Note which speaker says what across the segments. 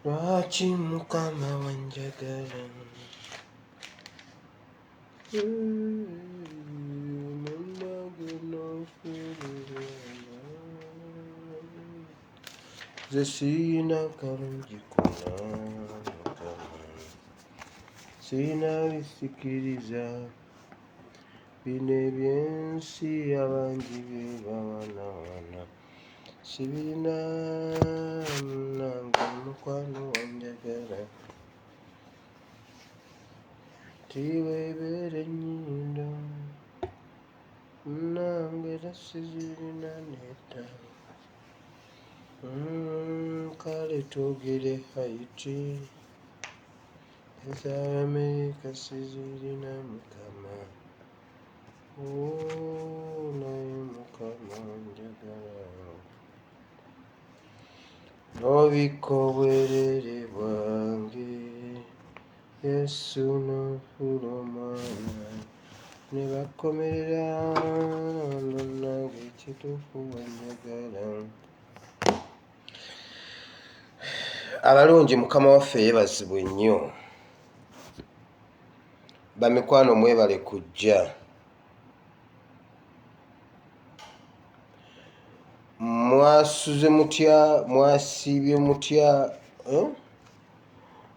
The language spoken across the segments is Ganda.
Speaker 1: Lwaki Mukama wanjagala nze sirina kalungi konna sirina bisikiriza bino ebyensi abangi bebawanawana sibirina nange mukwano wanjagala tiweebeera ennyindo nange era sizirina nedda kale twogere Haiti ez'Amerika sizirina Mukama naye Mukama wanjagala n'obikka obwereere bwange Yesu n'ofuula omwana ne bakomerera nange ekituufu wanjagala. Abalungi Mukama waffe yeebazibwe nnyo. Bamikwano mwebale kujja. Mwasuze mutya, mwasiibye mutya,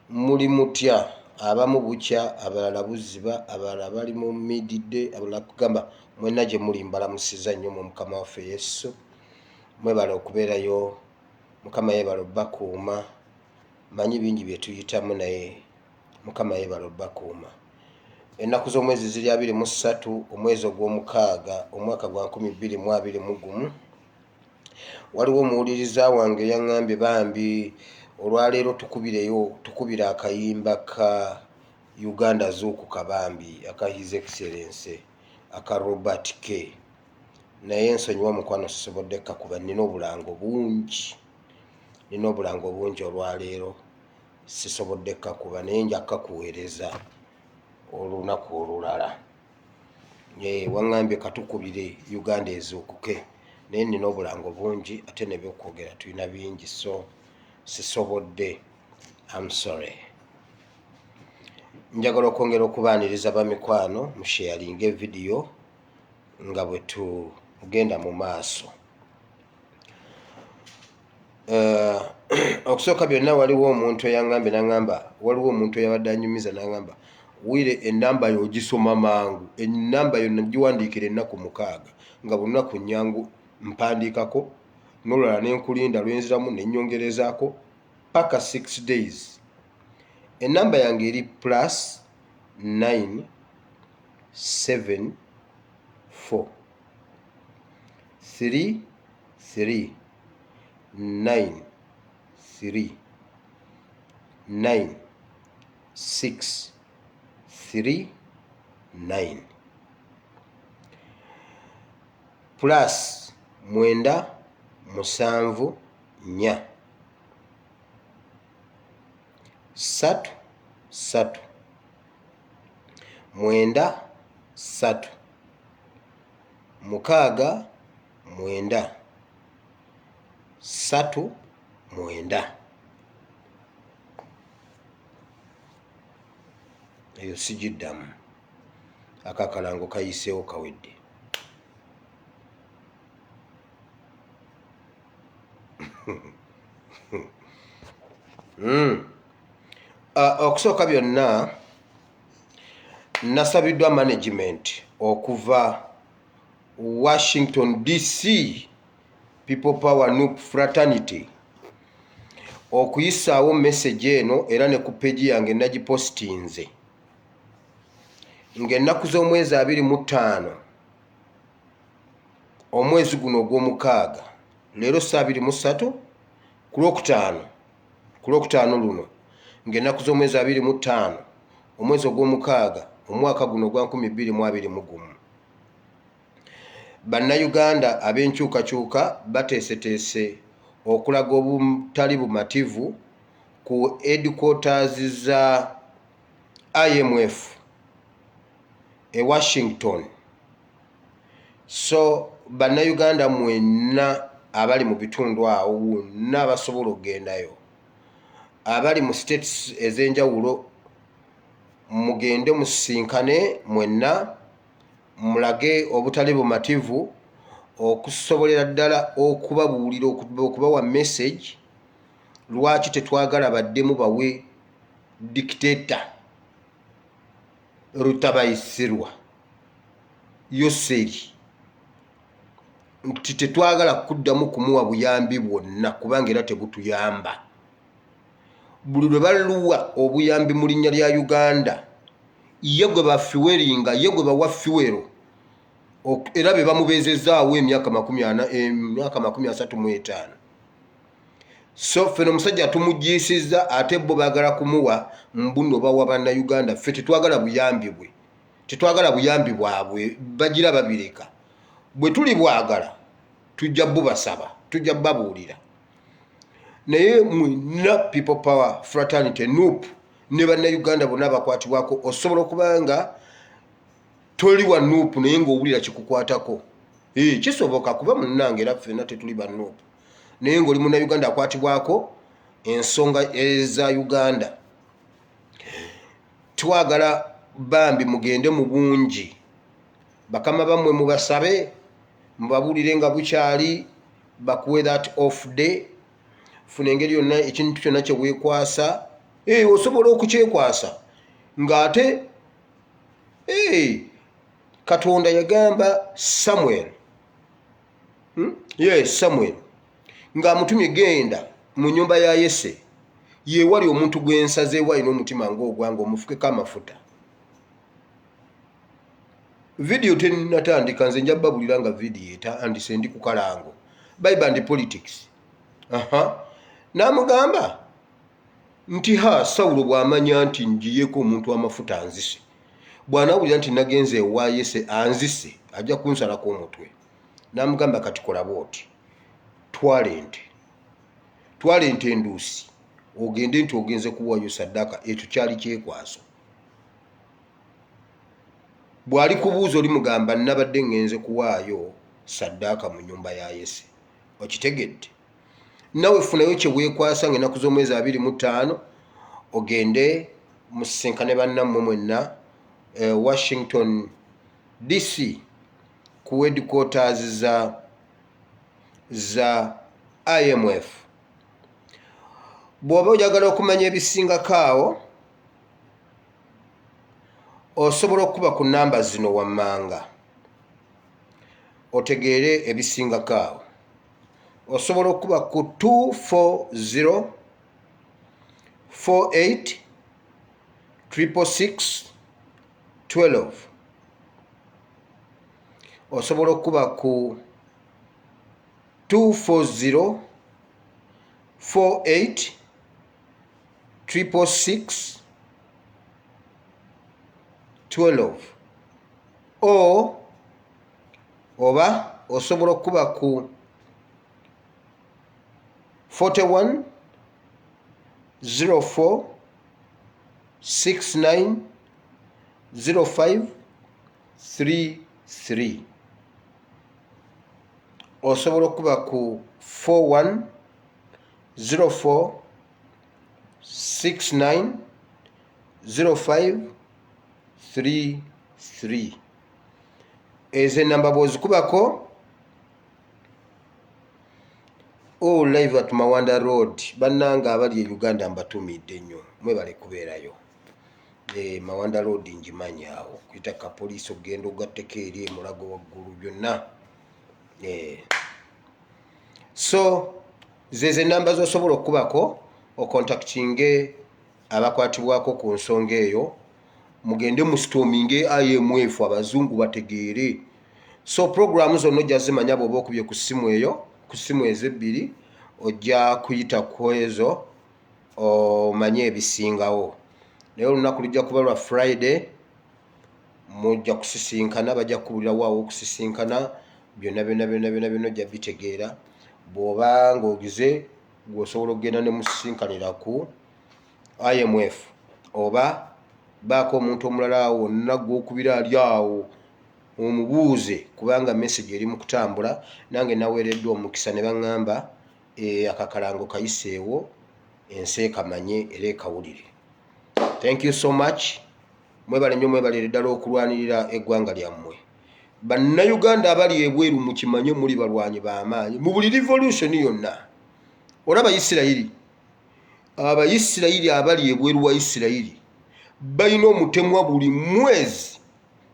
Speaker 1: muli mutya? Abamu bukya, abalala buziba, abalala bali mu mididde, abalala kugamba mwenna gye muli mbalamusiza nnyo mu Mukama waffe Yesu. Mwebale okubeerayo, Mukama yeebale obbakuuma. Manyi bingi bye tuyitamu naye Mukama yeebale obbakuuma. Ennaku z'omwezi ziri 23 omwezi ogw'omukaaga omwaka gwa 2021. Waliwo omuwuliriza wange yaŋŋambye bambi olwaleero tukubira akayimba ka Uganda zuukuka bambi aka His Excellency aka Robert K. Naye nsonyiwa mukwano sisobodde kakuba nina obulango bungi olwaleero sisobodde kakuba naye nja kakuweereza olunaku olulala. Waŋŋambye katukubire Uganda ezuukuke naye nina obulango bungi ate ne byokwogera tulina bingi so sisobodde. I'm sorry. Njagala okwongera okubaaniriza bamikwano musheyalinga evidiyo nga bwe tugenda mu maaso. Okusooka byonna waliwo omuntu eyaŋŋambye n'aŋŋamba waliwo omuntu eyabadde anyumiza n'aŋŋamba Wire ennamba yo ogisoma mangu, ennamba yo nagiwandiikira ennaku 6 nga buli lunaku nnyangu mpandiikako n'olulala ne nkulinda lwenziramu ne nnyongerezaako paka 6 days. Ennamba yange eri +9 7 4 3 3 9 3 9 6 3 9 plus 9 7 4 3 3 9 3 6 9 3 9. Eyo sigiddamu. Akakalango kayiseewo kawedde. Okusooka byonna nasabiddwa management okuva Washington DC People Power Nup Fraternity okuyisaawo message eno era ne ku page yange nagipostinze ng'ennaku z'omwezi 25 omwezi guno ogw'omukaaga leero 23 ku Lwokutaano luno ng'ennaku z'omwezi 25 omwezi ogw'omukaaga omwaka guno gwa 2021 Bannayuganda ab'enkyukakyuka bateeseteese okulaga obutali bumativu ku headquarters za IMF Washington. So bannayuganda mwenna abali mu bitundu awo wonna abasobola okugendayo, abali mu states ez'enjawulo mugende musisinkane mwenna, mulage obutali bumativu okusobolera ddala okubabuulira, okubawa message lwaki tetwagala baddemu bawe dictator Rutabayisirwa Yoseri, nti tetwagala kuddamu kumuwa buyambi bwonna kubanga era tebutuyamba. Buli lwe baluwa obuyambi mu linnya lya Uganda ye gwe bafiweringa, ye gwe bawa fiwero, era be bamubeezezaawo emyaka 35. So ffe omusajja tumujiisizza ate bo baagala kumuwa mbuno bawa bannayuganda. Ffe tetwagala buyambi bwe, tetwagala buyambi bwabwe, bagira babireka. Bwe tuli bwagala tujja bubasaba, tujja babuulira. Naye mwina People Power Fraternity NUP ne bannayuganda bonna bakwatibwako, osobola okubanga toli wa NUP naye ng'owulira kikukwatako. Kisoboka kuba munnange era ffenna tetuli ba NUP, naye ng'oli munnayuganda akwatibwako ensonga eza Uganda. Twagala bambi mugende mu bungi, bakama bammwe mubasabe, mubabuulire nga bukyali, bakuwe that off day. Funa engeri yonna ekintu kyonna kye weekwasa, osobola okukyekwasa ng'ate Katonda yagamba Samuel, Samuel ng'amutumye genda mu nnyumba ya Yese, yeewali omuntu gwensazeewo alina omutima ng'ogwange, omufukeko amafuta. Video tenatandika, nze nja babulira nga video etandise, ndi ku kalango Bible and Politics. N'amugamba nti Sawulo bw'amanya nti njiyeko omuntu amafuta anzise, bw'anaawulira nti nagenze ewa Yese anzise ajja kunsalako omutwe. N'amugamba kati kola bw'oti, twale ente enduusi ogende nti ogenze kuwaayo saddaaka, ekyo kyali kyekwaso. Bw'ali kubuuza oli mugamba nabadde ngenze kuwaayo saddaaka mu nnyumba ya Yese. Okitegedde? Nawe funayo kye weekwasa ng'ennaku z'omwezi 25 ogende musisinkane bannammwe mwenna Washington DC ku headquarters za IMF. Bw'oba oyagala okumanya ebisingako awo, osobola okuba ku namba zino wammanga otegeere ebisingako awo. Osobola okuba ku 240 48 666 12. Osobola okuba ku 240 48 666 12 oba osobola okuba ku 41 04 69 05 33. Osobola okuba ku 41 04 69 05 33. Ezo enamba bw'ozikubako, live at Mawanda Road. Bannanga abali e Uganda mbatumidde nnyo, mwebale kubeerayo. Mawanda Road njimanya awo, kuyita ka poliisi ogenda ogatteko eri emulago waggulu byonna. So zezo enamba z'osobola okubako okontaktinge abakwatibwako ku nsonga eyo, mugende mu storminge IMF abazungu bategeere. So programu zonna ojja zimanya bw'oba okubye ku ssimu eyo, ku ssimu ez'ebbiri ojja kuyita ku ezo omanye ebisingawo. Naye olunaku lujja kuba lwa Friday, mujja kusisinkana, bajja kubuulirawo awo okusisinkana, byonna ojja bitegeera. Bw'oba ng'ogize gweosobola okugenda ne musisinkanira ku IMF oba baako omuntu omulala awo nagwokubira ali awo omubuuze kubanga message eri mu kutambula nange naweereddwa omukisa ne baŋŋamba akakalango kayiseewo ensi ekamanye era ekawulire. Thank you so much. Mwebale nnyo mwebalire ddala okulwanirira eggwanga lyammwe. Bannayuganda abali ebweru mukimanye muli balwanyi b'amaanyi mu buli revolution yonna. Olaba Abayisirayiri abali ebweru wa Isirayiri balina omutemwa buli mwezi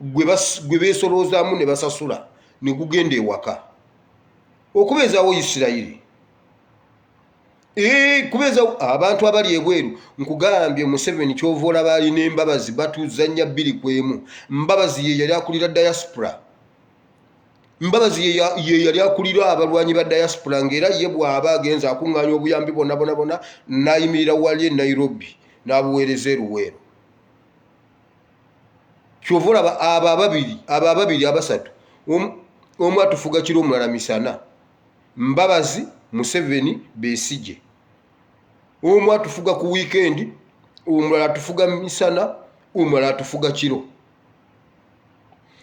Speaker 1: gwe beesoloozaamu ne basasula ne gugenda ewaka okubeezaawo Isirayiri. Kubeeza abantu abali ebweru nkugambye Museveni kyova olaba alina embabazi batuzanya 2 ku 1. Mbabazi ye yali akulira diaspora. Mbabazi ye yali akulira abalwanyi ba diaspora ng'era ye bw'aba agenza akuŋŋaanya obuyambi bonna n'ayimirira wali e Nairobi n'abuweereza eruweero. Kyova olaba abo ababiri abasatu omu atufuga kiro omulala misana. Mbabazi, Museveni, Besigye. Omu atufuga ku weekend, omulala atufuga misana, omulala atufuga kiro.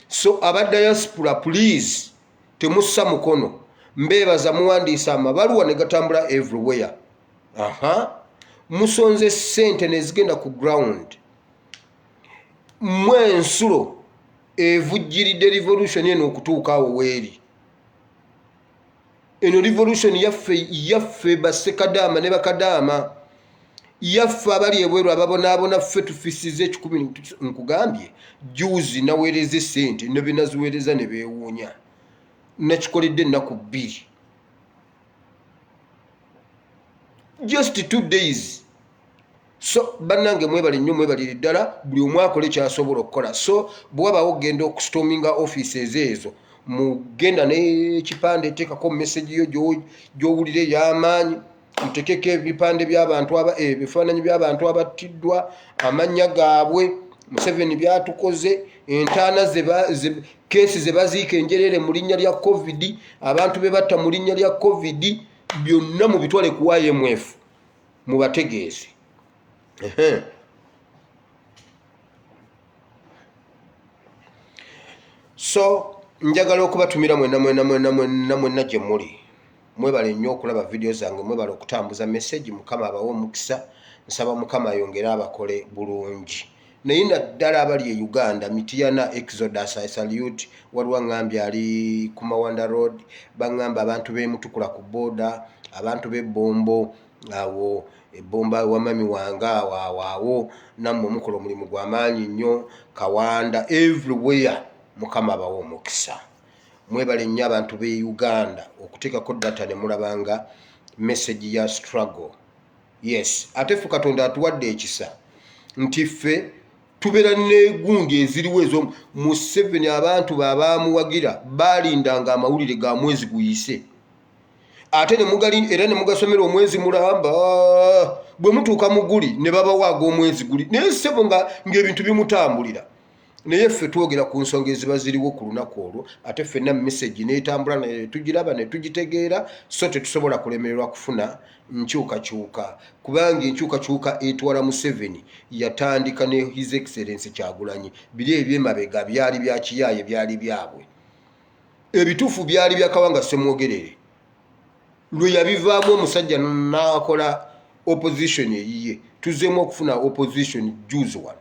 Speaker 1: So aba diaspora please temussa mukono. Mbeebaza muwandiisa amabaluwa ne gatambula everywhere. Musonze ssente ne zigenda ku ground. Mwensulo evujjiridde revolution eno okutuuka awo weeri. Eno revolution yaffe bassekadaama ne bakadaama. Yaffe abali ebweru ababonaabona ffe tufisize 10 nkugambye. Juzi naweereza ssente ne benaziweereza ne beewuunya. Nakikoledde ennaku 2. Just 2 days. So bannange mwebale nnyo mwebalire ddala buli omu akole kyasobola okukola. So bw'wabaawo ogenda okustorminga offices ezo mugenda n'ekipande teekako message yo gy'owulira ey'amaanyi. Mutekeko ebipande by'abantu ebifaananyi by'abantu abattiddwa, amannya gaabwe, Museveni byatukoze, entaana keesi ze baziika enjerere mu linnya lya COVID, abantu be batta mu linnya lya COVID, byonna mu bitwale ku IMF mu bategeeze. So njagala okubatumira mwenna gye muli. Mwebale nnyo okulaba video zange, mwebale okutambuza message. Mukama abawe omukisa. Nsaba Mukama ayongere abakole bulungi. Naye naddala abali e Uganda, Mityana Exodus, I salute. Waliwo ngambye ali ku Mawanda Road, bangamba abantu bemutukula ku boda, abantu b'Ebombo awo Ebomba wamami wanga awo nammwe mukola omulimu gw'amaanyi nnyo, Kawanda, everywhere. Mukama abawe omukisa. Mwebale nnyo abantu b'e Uganda okuteekako data ne mulabanga message ya struggle. Yes, ate ffe Katonda atuwadde ekisa nti ffe tubeera n'egundi eziriwo ezo. Museveni abantu baabamuwagira baalindanga amawulire ga mwezi guyise, ate era ne mugasomera omwezi mulamba. Bwe mutuuka mu guli ne babawaaga omwezi guli, naye ssebo ng'ebintu bimutambulira. Naye ffe twogera ku nsonga eziba ziriwo ku lunaku olwo, ate ffenna message n'etambula ne tugiraba ne tugitegeera, so tetusobola kulemererwa kufuna nkyukakyuka, kubanga enkyukakyuka etwala Museveni yatandika ne His Excellency Kyagulanyi. Biri ebyemabega byali bya kiyaaye, byali byabwe. Ebituufu byali bya Kawanga Ssemwogerere. Lwe yabivaamu omusajja n'akola opposition eyiye. Tuzzeemu okufuna opposition juzi wano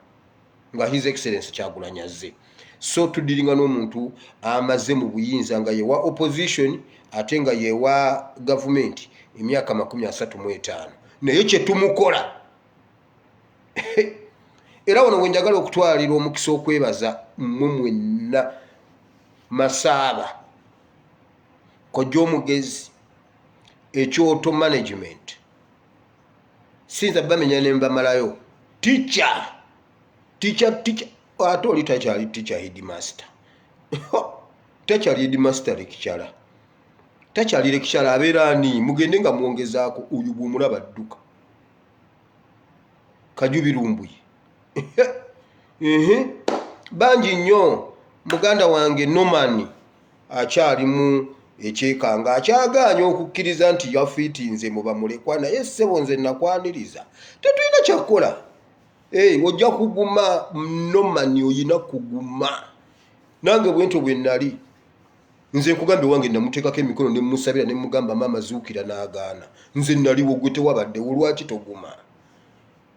Speaker 1: nga His Excellency Kyagulanyi azze. So tudiringa n'omuntu amaze mu buyinza nga yewa opposition ate nga yewa government emyaka 35. Naye kye tumukola. Era wano we njagala okutwalira omukisa okwebaza mmwe mwenna Masaaba, Kojja Omugezi, Ekyoto management, sinza bamenya ne mbamalayo. Teacher ate oli takyali teacher headmaster. Takyali headmaster lekikyala. Takyali lekikyala abeera ani? Mugende nga mwongezaako oyo bw'omulaba dduka. Kajubirumbuye. Bangi nnyo. Muganda wange Norman akyalimu ekyekanga, akyagaanya okukkiriza nti yafiitinze mu bamulekwa, naye ssebo nze nakwaniriza. Tetulina kyakukola. ojja kuguma nomani oyina kuguma. Nange bwento bwe nali nze nkugambe wange namuteekako emikono ne musabira ne mugamba mama zuukira n'agaana. Nze naliwo gwe tewabadde olwaki toguma.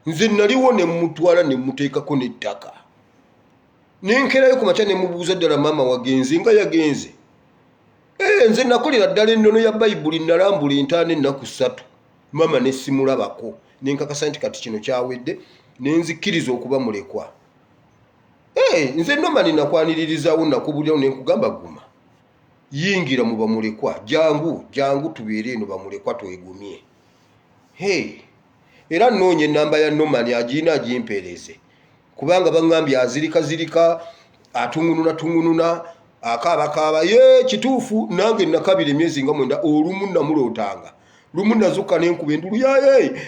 Speaker 1: Nze naliwo ne mutwala ne muteekako n'ettaka. Nenkerayo ku makya ne mubuuza ddala mama wagenze nga yagenze. Nze nakolera ddala ennono ya Bayibuli nalambula entaana ennaku 3. Mama ne simulabako. Nenkakasa nti kati kino kyawedde nenzikiriza okuba mulekwa. Nze nomani nakwaniririzawo nakubulirawo nenkugamba guma. Yingira mu bamulekwa jangu tubeere eno bamulekwa twegumye. Era noonye ennamba ya nomani agiina agimpeereze. Kubanga bangambye azirika atungununa akaaba kituufu nange nakabira emyezi nga 9 olumu namulootanga. Lumu nazuka nenkuba endulu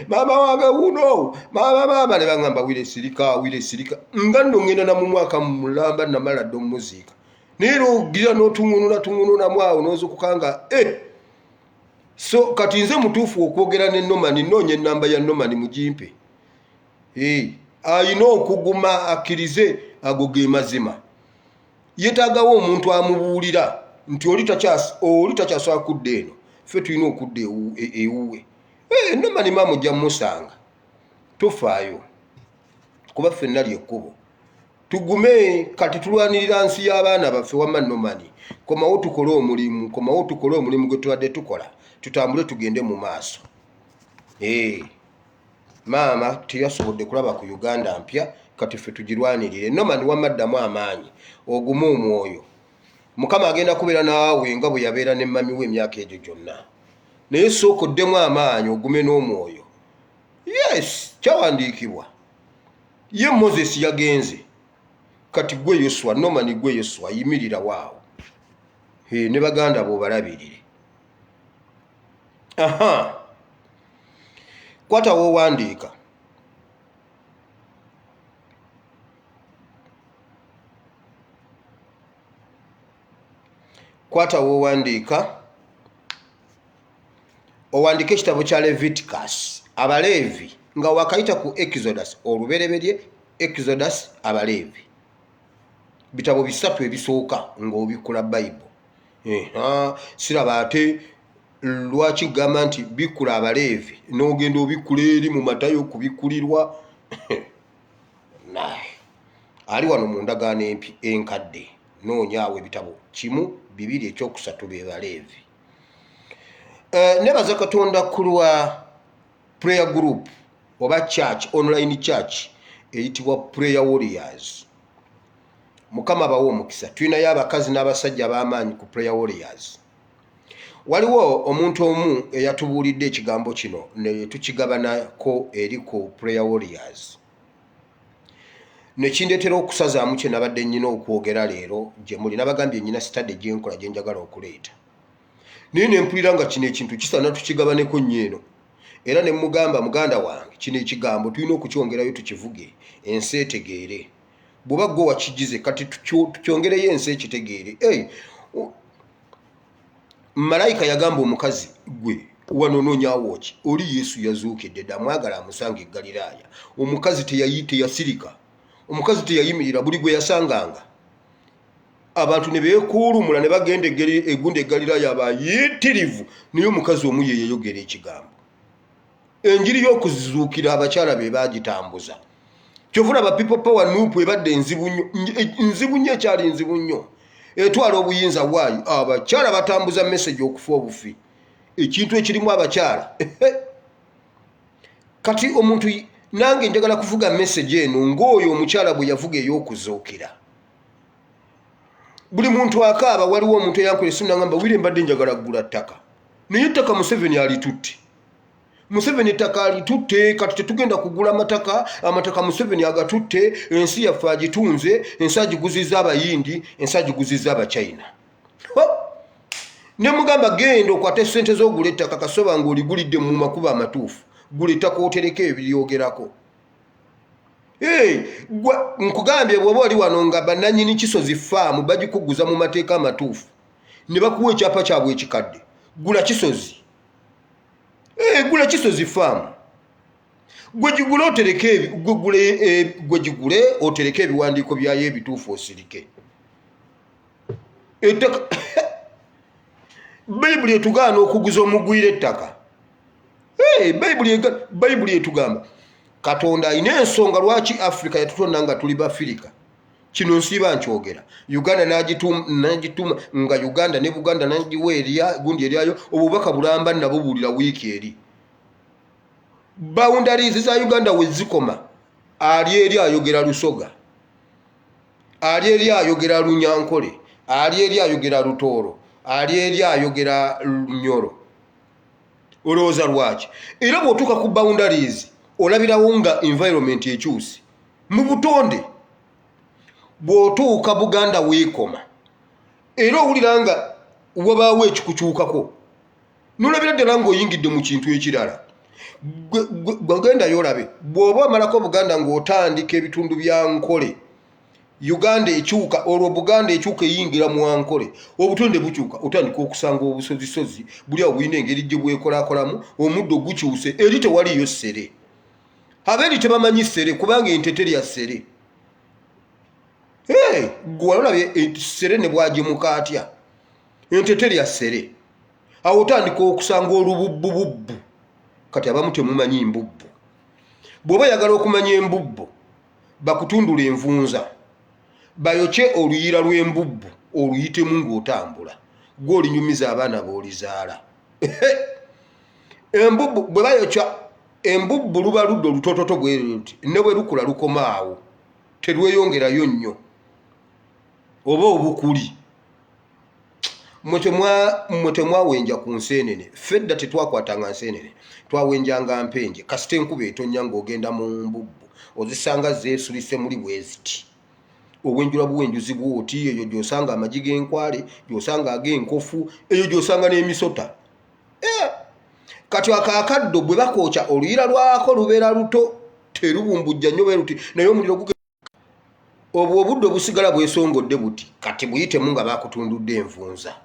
Speaker 1: mama wange wuno mama ne bangamba wile sirika nga nno ngenda na mu mwaka mulamba namala ddo muzika nero gira notungununa mwawo nozukukanga so kati nze mutuufu okwogera ne nomani noonye ennamba ya nomani mugimpe ayina okuguma akkirize ago ge mazima. Yetaagawo omuntu amubuulira nti oli takyasobola kudda eno. Ffe tulina okudda ewuwe. Nomani maama ojja musanga tofaayo kuba ffe nali ekkubo. Tugume kati tulwanirira nsi y'abaana baffe wamma nomani. Komawo tukole omulimu gwe tubadde tukola. Tutambule tugende mu maaso. Maama teyasobodde kulaba ku Uganda mpya kati ffe tugirwanirire. Nomani wamaddamu amaanyi ogume omwoyo. Mukama agenda kubeera naawe nga bwe yabeera ne mami we emyaka egyo gyonna. Naye sooka oddemu amaanyi ogume n'omwoyo. Yes, kyawandiikibwa. Ye Moses yagenze. Kati gwe Yoswa, nomani gwe Yoswa yimirira waawo. Ne baganda bo balabirire. Kwata wowandiika. Owandike ekitabo kya Leviticus Abaleevi nga wakayita ku Exodus olubereberye Exodus Abaleevi bitabo 3 ebisooka ng'obikula Bible. Siraba ate lwaki gamba nti bikula Abaleevi n'ogenda obikula eri mu Matayo kubikulirwa ali wano mu ndagaano enkadde noonyaawo ebitabo 1, 2, ekyokusatu be Baleevi. Nebaza Katonda kulwa prayer group oba church, online church eyitibwa Prayer Warriors. Mukama bawo omukisa. Tulinayo abakazi n'abasajja b'amaanyi ku Prayer Warriors. Waliwo omuntu omu eyatubuulidde ekigambo kino ne tukigabanako eri ku Prayer Warriors. Nekindeetera okusazaamu kye nabadde nnyina okwogera leero gye muli. Nabagambye nnyina sitade gye nkola gye njagala okuleeta. Naye ne mpulira nga kino ekintu kisaana tukigabaneko nnyo eno. Era ne mugamba muganda wange kino ekigambo tulina okukyongerayo tukivuge ensi etegeere. Bw'oba gwe wakigize kati tukyongereyo ensi ekitegeere. Malayika yagamba omukazi gwe wano noonyaawo ki oli Yesu yazuukidde dda mwagala amusanga e Galiraaya. Omukazi teyasirika. Omukazi teyayimirira buli gwe yasanganga. Abantu ne beekuulumula ne bagenda egundi e Galiraaya abayitirivu naye omukazi omu ye yayogera ekigambo. Enjiri y'okuzizuukira abakyala be baagitambuza. Kyovula aba people power nuupu ebadde nzibu nnyo ekyali nzibu nnyo. Etwala obuyinza waayo abakyala batambuza message okufa obufi. Ekintu ekirimu abakyala. Kati omuntu nange njagala kuvuga message eno ng'oyo omukyala bwe yavuga ey'okuzuukira. Buli muntu akaaba waliwo omuntu eyankola esimu n'agamba wire mbadde njagala kugula ttaka. Naye ettaka Museveni alitutte. Museveni ettaka alitutte kati tetugenda kugula amataka Museveni agatutte ensi yaffe agitunze ensi agiguzizza abayindi ensi agiguzizza abachina. Ne mugamba genda okwate ssente z'ogula ettaka kasoba ng'oligulidde mu makubo amatuufu. Gula ettaka otereko ebiryogerako. Nkugambye bw'oba oli wano nga bannannyini Kisozi faamu bagikuguza mu mateeka amatuufu ne bakuwa ekyapa kyabwe ekikadde. Gula Kisozi. Gula Kisozi faamu. Gwejigule otereke gwejigule otereke ebiwandiiko byayo ebituufu osirike. Ettaka Bayibuli etugaana okuguza omugwira ettaka. Bayibuli etugamba Katonda alina ensonga lwaki Africa yatutonda nga tuli Bafirika. Kino nsiiba nkyogera. Uganda n'agituma nga Uganda ne Buganda n'agiwa gundi eryayo obubaka bulamba nabubuulira wiiki eri. Boundaries za Uganda we zikoma, ali eri ayogera Lusoga, ali eri ayogera Lunyankole, ali eri ayogera Lutooro, ali eri ayogera Lunyoro. Olowooza lwaki? Era bw'otuuka ku boundaries olabirawo nga environment ekyusi. Mu butonde bw'otuuka Buganda weekoma era owulira nga wabaawo ekikukyukako, nolabira ddala ng'oyingidde mu kintu ekirala. Gwagenda yolabe bw'oba omalako Buganda ng'otandika ebitundu bya Nkole, Uganda ekyuka, olwo Buganda ekyuka eyingira mu Ankole, obutonde bukyuka, otandika okusanga obusozisozi buli awo bulina engeri gye bwekolakolamu, omuddo gukyuse, eri tewaliyo ssere. Abeeri tebamanyi ssere kubanga ente terya ssere. Gwe olabye ssere ne bwagimuka atya, ente terya ssere. Awo otandika okusanga olububbububbu. Kati abamu temumanyi mbubbu. Bw'oba yagala okumanya embubbu, bakutundula envunza, bayokye oluyira lw'embubbu oluyitemu ng'otambula, gwe olinyumiza abaana b'olizaala. Embubbu bwe bayokya embubbu luba ludda olutototo bwe luti, ne bwe lukula lukoma awo, terweyongerayo nnyo oba obukuli. Mwe temwawenja ku nseenene. Fedda tetwakwatanga nseenene, twawenjanga mpenje. Kasita enkuba etonnya ng'ogenda mu mbubbu ozisanga zeesulise muli bweziti. Obwenjula buwenjuzi bwoti, eyo gy'osanga amagi g'enkwale, gy'osanga ag'enkofu, eyo gy'osanga n'emisota. Kati akaakaddo bwe bakookya oluyira lwako lubeera luto, terubumbujja nnyo bwe luti, naye omuliro guge. Obwo obudde obusigala bwesongodde buti, kati buyitemu nga bakutundudde envunza,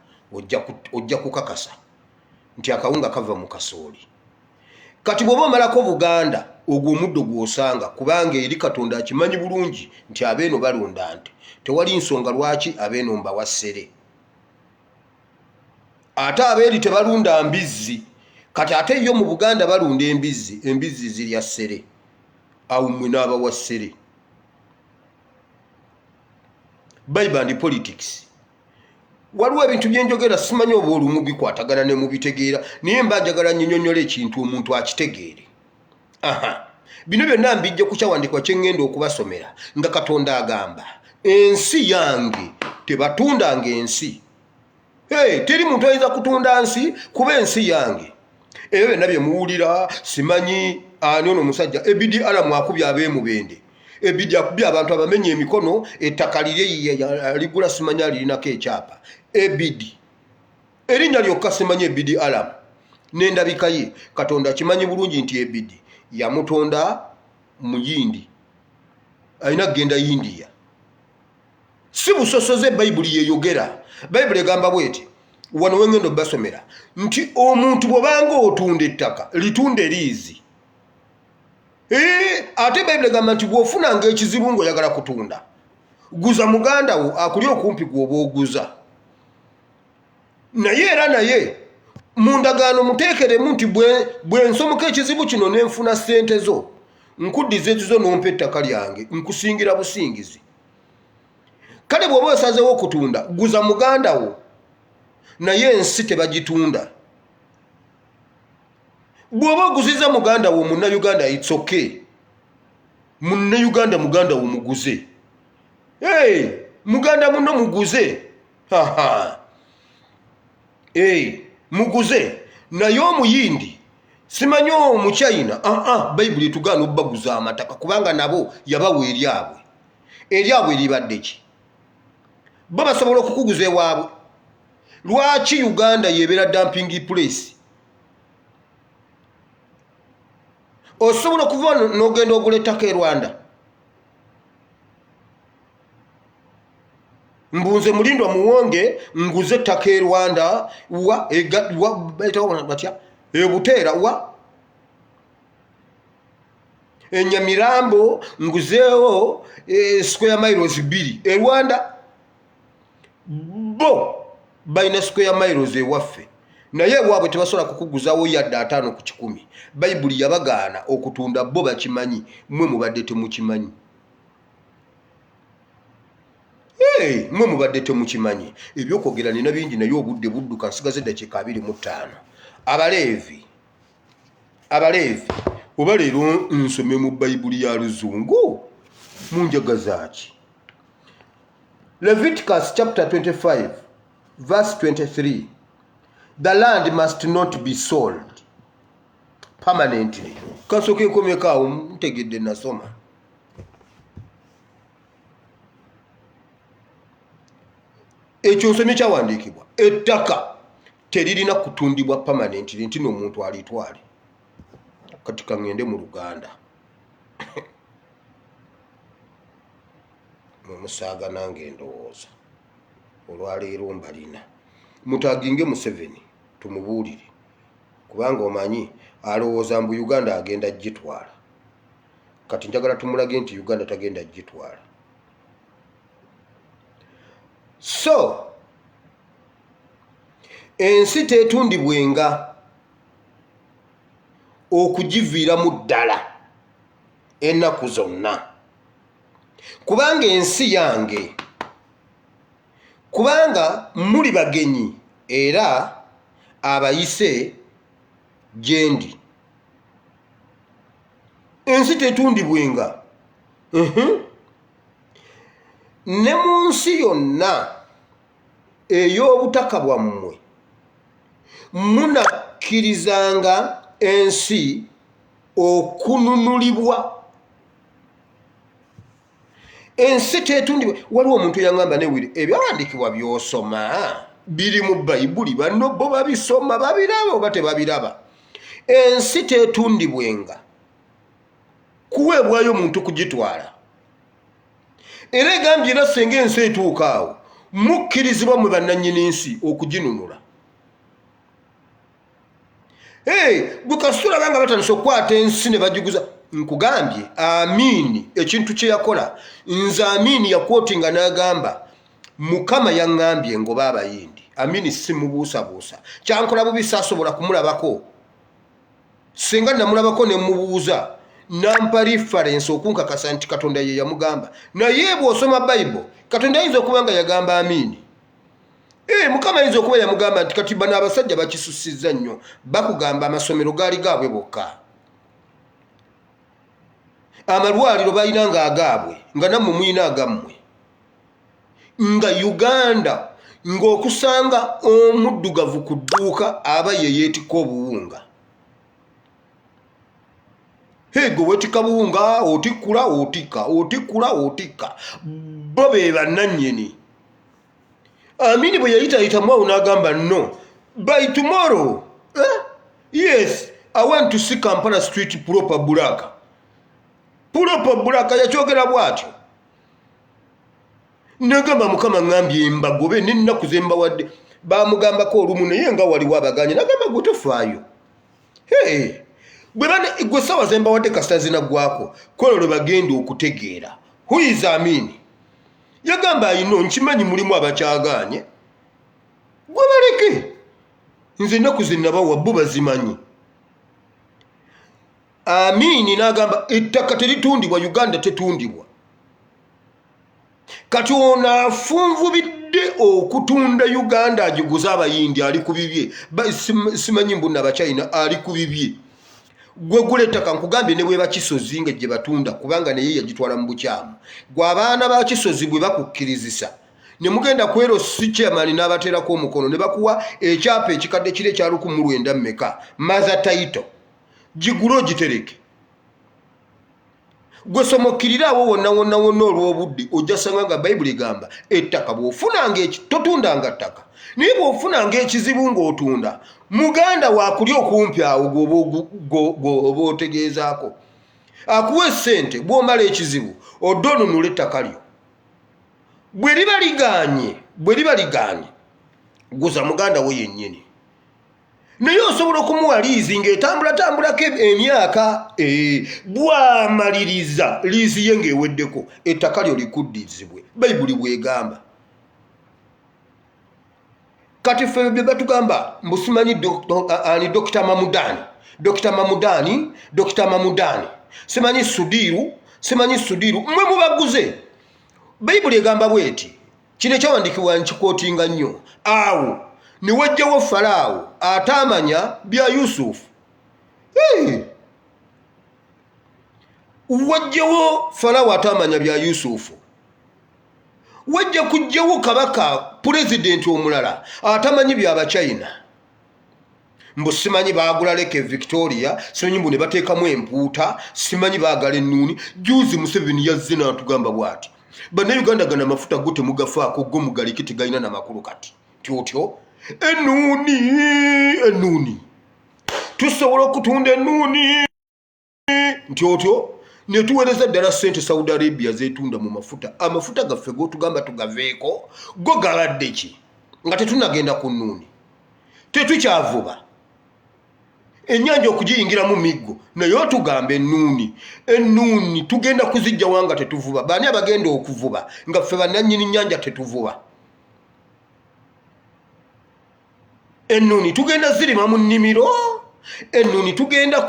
Speaker 1: ojja kukakasa nti akawunga kava mu kasooli. Kati bw'oba omalako Buganda, ogwo omuddo gw'osanga, kubanga eri Katonda akimanyi bulungi nti abeeno balunda nte, tewali nsonga lwaki abeeno mbawa ssere. Ate abeeri tebalunda mbizzi, kati ate yo mu Buganda balunda embizzi, embizzi zirya ssere. Awo mmwe n'abawa ssere. Bible and politics. Waliwo ebintu byenjogera simanyi oba olumu bikwatagana ne mubitegeera, naye mba njagala nnyonnyola ekintu omuntu akitegeere. Bino byonna mbijja ku kyawandiikibwa kye ŋŋenda okubasomera nga Katonda agamba, ensi yange tebatundanga ensi. Teri muntu ayinza kutunda nsi kuba ensi yange. Ebyo byonna bye muwulira simanyi ani ono omusajja Ebidi Alamu akubye ab'emubende. Ebidi akubye abantu abamenye emikono, ettaka lirye ligula simanyi alirinako ekyapa. Ebidi erinnya lyokka simanyi Ebidi Alamu n'endabika ye. Katonda akimanyi bulungi nti Ebidi yamutonda muyindi, alina kugenda India. Si busosoze Bayibuli yeyogera. Bayibuli egamba bweti, wano wengendo basomera nti omuntu bw'obanga otunda ettaka litunde liizi. Ate Bayibuli egamba nti bw'ofunanga ekizibu ng'oyagala kutunda, guza muganda wo akuli okumpi gw'oba oguza. Naye era naye mu ndagaano muteekeremu nti bwe nsomoka ekizibu kino ne nfuna ssente zo, nkuddiza ezizo n'ompa ettaka lyange, nkusingira busingizi. Kale bw'oba osazeewo okutunda, guza muganda wo, naye ensi tebagitunda. Bw'oba oguziza muganda wo Munnayuganda, it's okay. Munnayuganda muganda wo muguze. Muganda muno muguze. Muguze. Naye omuyindi simanyi omuchina, Bayibuli etugaana obbaguza amataka kubanga nabo yabawa eryabwe. Eryabwe libadde ki? Bo basobola okukuguza ewaabwe. Lwaki Uganda yebeera dumping place? Osobola okuva n'ogenda ogula ettaka e Rwanda. Mbunze Mulindwa Muwonge nguze ettaka e Rwanda batya Buteera Nyamirambo nguzeewo square miles 2 Rwanda bo balina square miles ewaffe naye waabwe tebasobola kukuguzawo yadde 5 ku 10. Bayibuli yabagaana okutunda bo bakimanyi mwe mubadde temukimanyi. Mwe mubadde temukimanyi. Ebyokwogera nina bingi naye obudde budduka nsigaze eddakiika 25. Abaleevi oba leero nsome mu Bayibuli ya Luzungu munjagazaaki. Leviticus chapter 25 verse 23. The land must not be sold permanently. Kasoke komekaawo ntegedde nasoma. Ekyo nsomye kyawandiikibwa. Ettaka teririna kutundibwa permanently nti n'omuntu alitwale. Kati kangende mu Luganda. Mumusaaga nange ndowooza. Olwaleero mbalina. Mutaginge Museveni tumubuulire. Kubanga omanyi alowooza mbu Uganda agenda gitwala. Kati njagala tumulage nti Uganda tagenda gitwala. So, ensi tetundibwenga okugiviiramu ddala ennaku zonna. Kubanga ensi yange, kubanga muli bagenyi era abayise gyendi. Ensi tetundibwenga. Ne mu nsi yonna ey'obutaka bwammwe munakkirizanga ensi okununulibwa. Ensi tetundibwa. Waliwo omuntu yangamba newire ebyawandiikibwa by'osoma biri mu Bayibuli banno bo babisoma babiraba oba tebabiraba. Ensi tetundibwenga kuweebwayo omuntu kugitwala. Era egambye era senga ensi etuuka awo mukkirizibwa mwe bannannyini nsi okuginunula. Gwe kasitula banga batandise okukwata ensi ne bagiguza. Nkugambye Amini ekintu kye yakola. Nze Amini yakwotinga n'agamba Mukama yaŋŋambye ngoba abayindi. Amini si mubuusabuusa. Kyankola bubi saasobola kumulabako. Singa namulabako ne mubuuza nampa reference okunkakasa nti Katonda ye yamugamba. Naye bw'osoma Bayibuli Katonda ayinza okuba nga yagamba Amini. Mukama ayinza okuba yamugamba nti kati bano abasajja bakisussizza nnyo bakugamba amasomero gaali gaabwe bokka. Amalwaliro balina nga agaabwe nga nammwe mulina agammwe. Nga Uganda ng'okusanga omuddugavu ku dduuka aba ye yeetika obuwunga. Gwe weetika buwunga otikkula otikka. Bo be bannannyini. Amini bwe yayitayitamu awo n'agamba no by tomorrow yes I want to see Kampala Street proper black. Yakyogera bw'atyo. N'agamba Mukama ŋŋambye mbagobe n'ennaku ze mbawadde. Bamugambako olumu naye nga waliwo abaganye n'agamba gwe tofaayo. Gwe sawa ze mbawadde kasita zinaggwako kola lwe bagenda okutegeera. Who is Amini? Yagamba ayino nkimanyi mulimu abakyagaanye. Gwe baleke. Nze ennaku ze nabawa bo bazimanyi. Amini n'agamba ettaka teritundibwa Uganda tetundibwa. Kati ono afunvubidde okutunda Uganda agiguza abayindi ali ku bibye. Simanyi mbu n'Abachina ali ku bibye. Gwe gula ettaka nkugambye ne bwe bakisozi nga gye batunda kubanga naye yagitwala mu bukyamu. Gwe abaana ba kisozi bwe bakukkirizisa ne mugenda kwero si chairman n'abateerako omukono ne bakuwa ekyapa ekikadde kire kya 19 mmeka mother title gigulo gitereke. Gwe somokkirira awo wonna olw'obudde ojja sanga nga Bayibuli egamba ettaka bw'ofunanga totundanga ttaka naye bw'ofunanga ekizibu ng'otunda muganda wakuli okumpi awo gwoba otegeezaako akuwa essente bw'omala ekizibu odde onunula ettaka lyo. Bwe liba liganye guza muganda wo yennyini. naye osobola okumuwa liizi ng'etambula emyaka bw'amaliriza liizi ye ng'eweddeko ettaka lyo likuddizibwe bayibuli bw'egamba. Kati ffe bye batugamba mbu simanyi Dr. Mamudani simanyi Sudiru mmwe mubaguze. Bayibuli egamba bweti kino ekyawandikibwa nkikootinga nnyo awo ne wajjawo Falaawo ataamanya bya Yusufu. Wajjawo Falaawo ataamanya bya Yusufu. Wajja kujjawo kabaka pulezidenti omulala atamanyi by'Abachina. Mbu simanyi baagula Lake Victoria, simanyi mbu ne bateekamu empuuta, simanyi baagala ennuuni. Juzi Museveni yazze n'atugamba bw'ati. Bannayuganda gana amafuta go temugafaako go mugaliki tegalina n'amakulu kati. Tyotyo ennuuni. Tusobola okutunda ennuuni. Tyotyo ne tuweereza ddala ssente Saudi Arabia zeetunda mu mafuta. Amafuta gaffe go tugamba tugaveeko go galwadde ki nga tetunagenda ku nnuuni. Tetukyavuba ennyanja okugiyingiramu miggo naye otugamba ennuuni tugenda kuzijja wanga tetuvuba. Baani abagenda okuvuba nga ffe bannannyini nnyanja tetuvuba? Ennuuni tugenda zirima mu nnimiro, ennuuni tugenda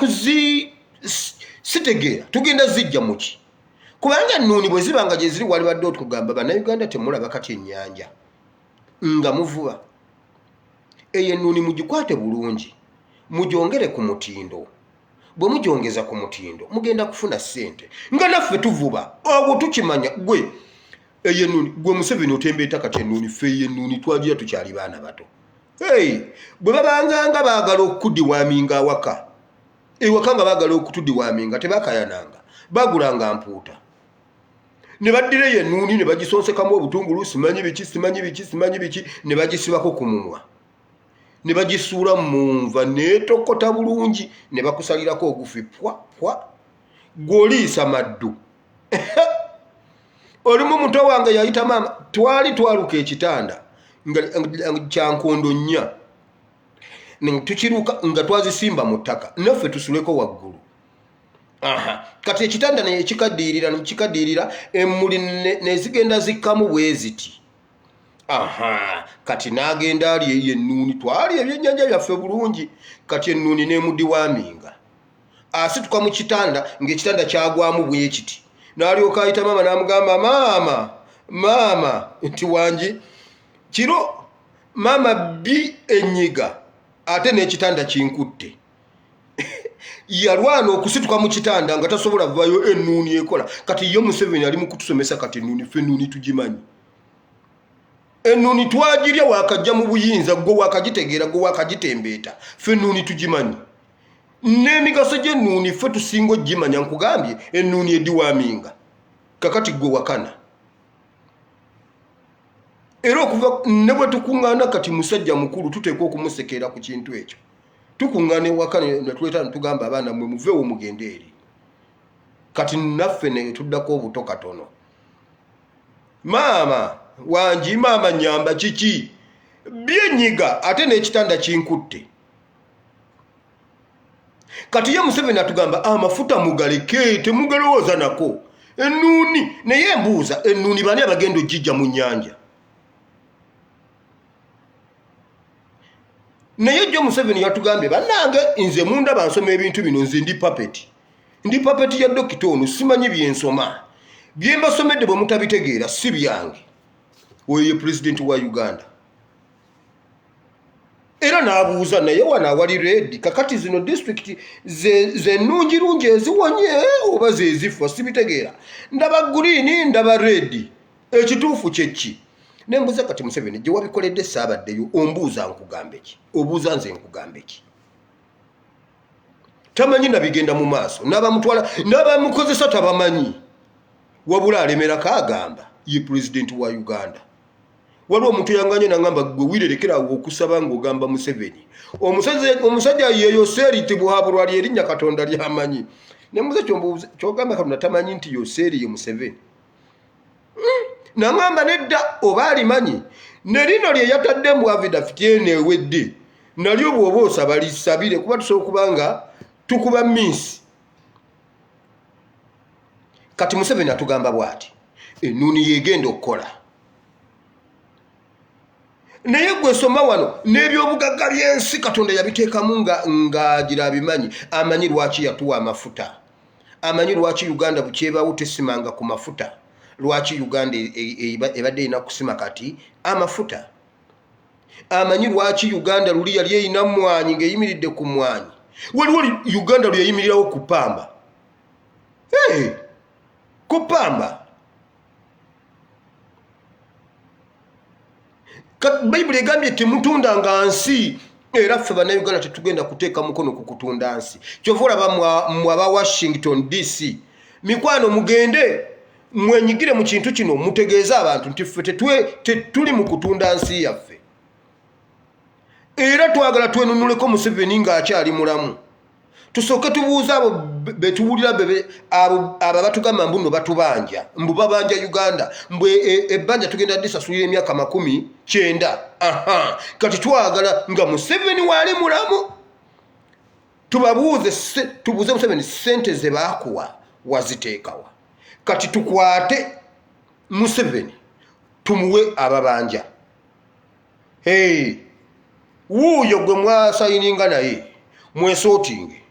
Speaker 1: sitegeera tugenda zijja muki? Kubanga ennuuni bwe zibanga gye ziri wali badde otugamba bannayuganda temulaba kati ennyanja nga muvuba. Eyo ennuuni mugikwate bulungi mugyongere ku mutindo. Bwe mugyongeza ku mutindo mugenda kufuna ssente nga naffe tuvuba. Awo tukimanya gwe eyo ennuuni gwe Museveni otembeeta kati ennuuni ffe eyo ennuuni twagira tukyali baana bato. Bwe babanganga baagala okuddiwaaminga awaka ewaka nga baagala okutuddiwaaminga tebakayananga bagulanga mpuuta ne baddira eyo ennuuni ne bagisonsekamu obutungulu simanyi biki ne bagisibako ku mumwa ne bagisuula mu nva neetokota bulungi ne bakusalirako ogufi pwa gw'oliisa maddu. Olimu muto wange yayita maama twaluka ekitanda kyankondo nnya tukiruka nga twazisimba mu ttaka naffe tusuleko waggulu. Kati ekitanda naye kikaddiirira emmuli nezigenda zikkamu bwe ziti. Kati n'agenda ali eyo ennuuni twali ebyennyanja byaffe bulungi. Kati ennuuni n'emuddiwaaminga asituka mu kitanda ng'ekitanda kyagwamu bwe kiti. N'alyoka ayita maama n'amugamba maama nti wangi kiro maama bbi enyiga ate n'ekitanda kinkutte. Yalwana okusituka mu kitanda nga tasobola vayo ennuuni ekola. Kati yo Museveni ali mu kutusomesa kati ennuuni ffe ennuuni tugimanyi. Ennuuni twagirya wakajja mu buyinza gwe wakagitegeera gwe wakagitembeeta ffe ennuuni tugimanyi. N'emigaso gy'ennuuni ffe tusinga ogimanya nkugambye ennuuni eddiwaaminga kakati gwe wakana. Era okuva ne bwe tukuŋŋaana kati musajja mukulu tuteekwa okumusekeera ku kintu ekyo. Tukuŋŋaana ewaka ne tuleeta ne tugamba abaana mmwe muveewo mugende eri. Kati naffe ne tuddako obuto katono. Maama wangi maama nyamba kiki byenyiga ate n'ekitanda kinkutte. Kati ye Museveni atugamba amafuta mugaleke temugalowooza nako. Ennuuni naye mbuuza ennuuni baani abagenda ogijja mu nnyanja? Naye jo Museveni yatugambye bannange nze mundaba nsoma ebintu bino nze ndi papeti ya dokita ono simanyi byensoma bye mbasomedde bwe mutabitegeera si byange. Oyo ye pulezidenti wa Uganda. Era n'abuuza naye wano awali redi kakati zino disitulikiti zennungirungi eziwonye oba zezifa sibitegeera. Ndaba guliini ndaba redi ekituufu kyeki. Nembuza kati Museveni gye wabikoledde saabaddeyo ombuuza nkugambe ki? Obuuza nze nkugambe ki? Tamanyi nabigenda mu maaso n'abamukozesa tabamanyi wabula alemerako agamba ye pulezidenti wa Uganda. Waliwo omuntu yanganye nangamba gwe wirerekerawo okusaba ng'ogamba Museveni. Omusajja ye Yoseri Tibuhaburwa ly'erinnya Katonda lyamanyi. Nembuza kyogamba Katonda tamanyi nti Yoseri ye Museveni. Nangamba nedda oba alimanyi ne lino lye yatadde mu affidavit eno ewedde nalyo bw'oba osaba lisabire kuba tusobola kubanga tukuba minsi. Kati Museveni atugamba bw'ati ennuuni yegenda okukola. Naye gwe soma wano n'ebyobugagga by'ensi Katonda yabiteekamu nga gira abimanyi. Amanyi lwaki yatuwa amafuta, amanyi lwaki Uganda bukyebawo tesimanga ku mafuta, lwaki Uganda ebadde erina kusima kati amafuta. Amanyi lwaki Uganda luli yali erina mmwanyi ng'eyimiridde ku mmwanyi. Waliwo Uganda lwe yayimirirawo ku ppamba. Ku ppamba. Bayibuli egambye temutundanga nsi, era ffe bannayuganda tetugenda kuteeka mukono ku kutunda nsi. Kyova olaba mmwe aba Washington DC, mikwano mugende mwenyigire mu kintu kino, mutegeeze abantu nti ffe tetuli mu kutunda nsi yaffe. Era twagala twenunuleko Museveni ng'akyali mulamu. Tusooke tubuuze abo betuwulira abo batugamba mbu no batubanja, mbu babanja Uganda, mbu ebbanja tugenda disasulira emyaka 90. Kati twagala nga Museveni wali mulamu tubuuze Museveni ssente ze baakuwa waziteekawa. Kati tukwate Museveni tumuwe ababanja. Wuuyo gwe mwasayininga naye mwesootinge.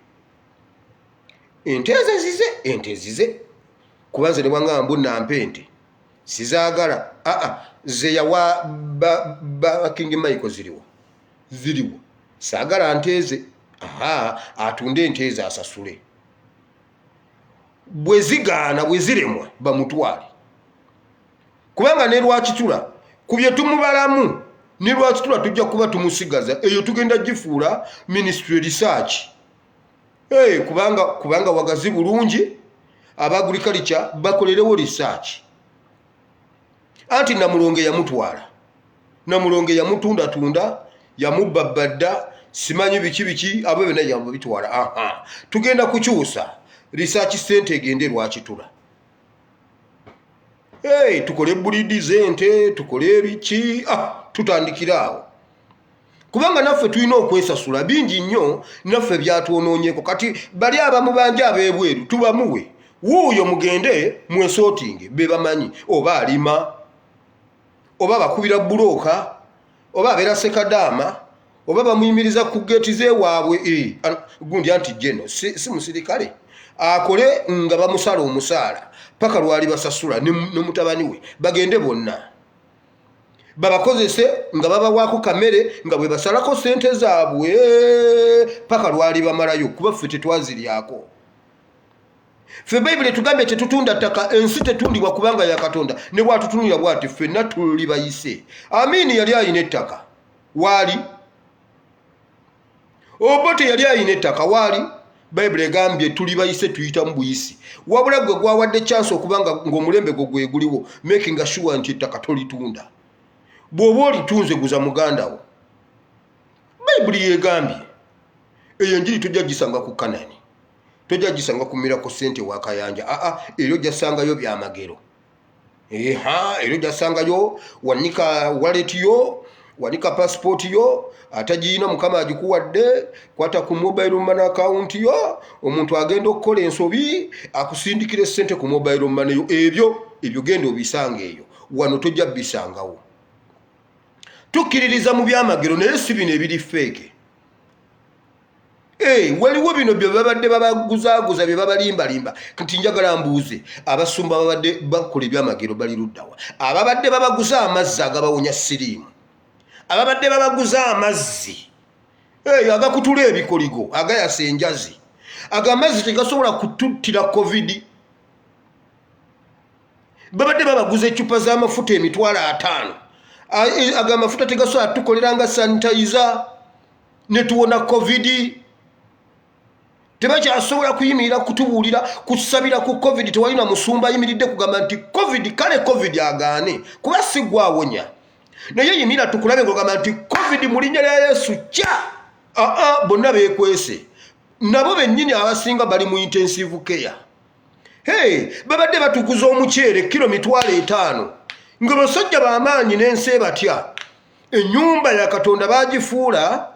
Speaker 1: Ente zize kubanze ne bwanga mbu nampente sizaagala. Ze yawa ba King Michael ziriwo saagala nteze. Atunde enteze asasule. Bwe zigaana bwe ziremwa bamutwale. Kubanga ne lwakitula ku bye tumubalamu ne lwakitula tujja kuba tumusigaza. Eyo tugenda gifuula ministry research. Kubanga wagazi bulungi aba agriculture bakolerewo research. Anti Namulonge yamutwala, Namulonge yamutunda yamubba badda, simanyi biki abo bena yamubitwala. Tugenda kukyusa research center egende lwakitula. Tukole bulidi zente, tukole biki, tutandikiraawo. Kubanga naffe tulina okwesasula bingi nnyo, naffe byatwonoonyeko. Kati bali abamubanja ab'ebweru tubamuwe. Wuuyo mugende mwesootinge be bamanyi, oba alima, oba bakubira bulooka, oba abeera sekadaama, oba bamuyimiriza ku geeti zeewaabwe. Gundi anti jeno si musirikale akole nga bamusala omusaala paka lwali basasula ne mutabani we bagende bonna babakozese nga babawaako kamere nga bwe basalako sente zaabwe paka lwali bamalayo kuba ffe tetwaziryako. Ffe Bayibuli tugambye tetutunda ttaka, ensi tetundibwa kubanga ya Katonda. Ne bwatutunulira bwati ffenna tuli bayise. Amini yali ayina ettaka waali, Obote yali ayina ettaka waali. Bayibuli egambye tuli bayise tuyita mu buyisi. Wabula gwe gwawadde chance okubanga ng'omulembe gwe guliwo, making sure nti ettaka tolitunda. Bw'oba olitunze guza muganda wo. Bayibuli yegambye eyo njiri tojja gisanga ku Kanani, tojja gisanga ku Miracle Center wa Kayanja. Eryo jasangayo byamagero. Eryo jasangayo wanika wallet yo, wanika passport yo, atajiina mukama agikuwadde, kwata ku mobile money account yo, omuntu agenda okukola ensobi akusindikire sente ku mobile money yo. Ebyo genda obisanga eyo, wano tojja bisangawo. Tukkiririza mu byamagero naye si bino ebiri fake. Waliwo bino bye babadde babaguzaaguza bye babalimbalimba. Kati njagala mbuuze abasumba babadde bakola ebyamagero bali luddawa? Ababadde babaguza amazzi agabawonya siriimu, ababadde babaguza amazzi agakutula ebikoligo agayasa enjazi, agamazzi tegasobola kututtira covid, babadde babaguza ecupa z'amafuta emitwalo 5, agamafuta tegasobola tukoleranga sanitizer ne tuwona covid. Tebakyasobola kuyimirira kutubuulira kusabira ku covid. Tewalina musumba ayimiridde kugamba nti covid kale covid agaane kuba si gwawonya. Naye yimira tukulabe ng'ogamba nti covid mu linnya lya Yesu kya. Bonna beekwese. Nabo bennyini abasinga bali mu intensive care. Babadde batukuza omuceere kilo 500 nga basajja b'amaanyi n'ensi batya. Ennyumba ya Katonda baagifuula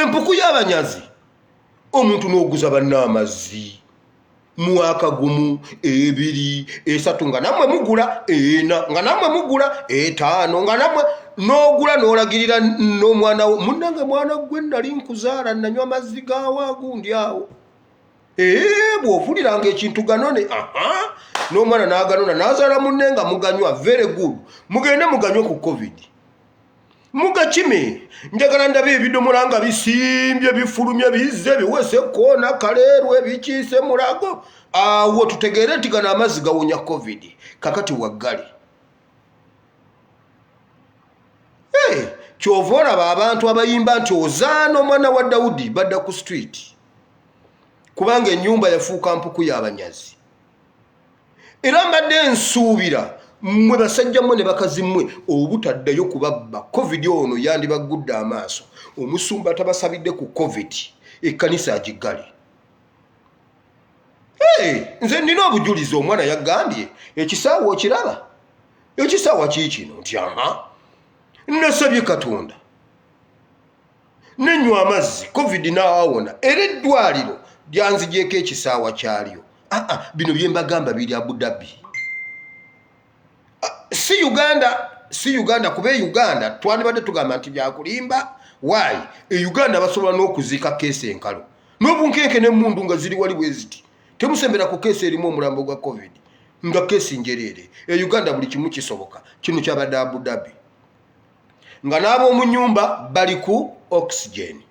Speaker 1: empuku y'abanyazi omuntu n'oguza banna amazzi mwaka gumu 2 3 nga namwe mugula 4 nga namwe mugula 5 nga namwe n'ogula n'olagirira n'omwana wo munnange mwana gwe nali nkuzaala nanywa amazzi gaawagundi awo bw'ofuliranga ekintu ganone n'omwana n'aganona n'azaala munne nga muganywa very good mugende muganywe ku covid mugakime njagala ndabe ebidomola nga bisimbye bifulumye bizze biwese koona kaleerwe bikiise mulago awo tutegeere nti gano amazzi gawonya covid kakati waggale kyova olaba abantu abayimba nti ozaana omwana wa Dawudi badda ku street kubanga ennyumba yafuuka mpuku y'abanyazi era mbadde nsuubira mmwe basajja mmwe ne bakazi mmwe obutaddayo kubabba covid ono yandibagudde amaaso omusumba tabasabidde ku covid ekkanisa agiggale nze nina obujulizi omwana yagambye ekisaawa okiraba ekisaawa kiikino nti nasabye Katonda nenywa amazzi covid naawona era eddwaliro lyanzigyeko ekisaawa kyalyo bino bye mbagamba biri Abu Dhabi si Uganda kuba Uganda twandibadde tugamba nti byakulimba waayi Uganda basobola n'okuziika keesi enkalo n'obunkenke n'emmundu nga ziri wali bwe ziti temusembera ku keesi erimu omulambo gwa covid nga keesi njereere Uganda buli kimu kisoboka kino kyabadde Abu Dhabi nga n'ab'omu nnyumba bali ku oxygen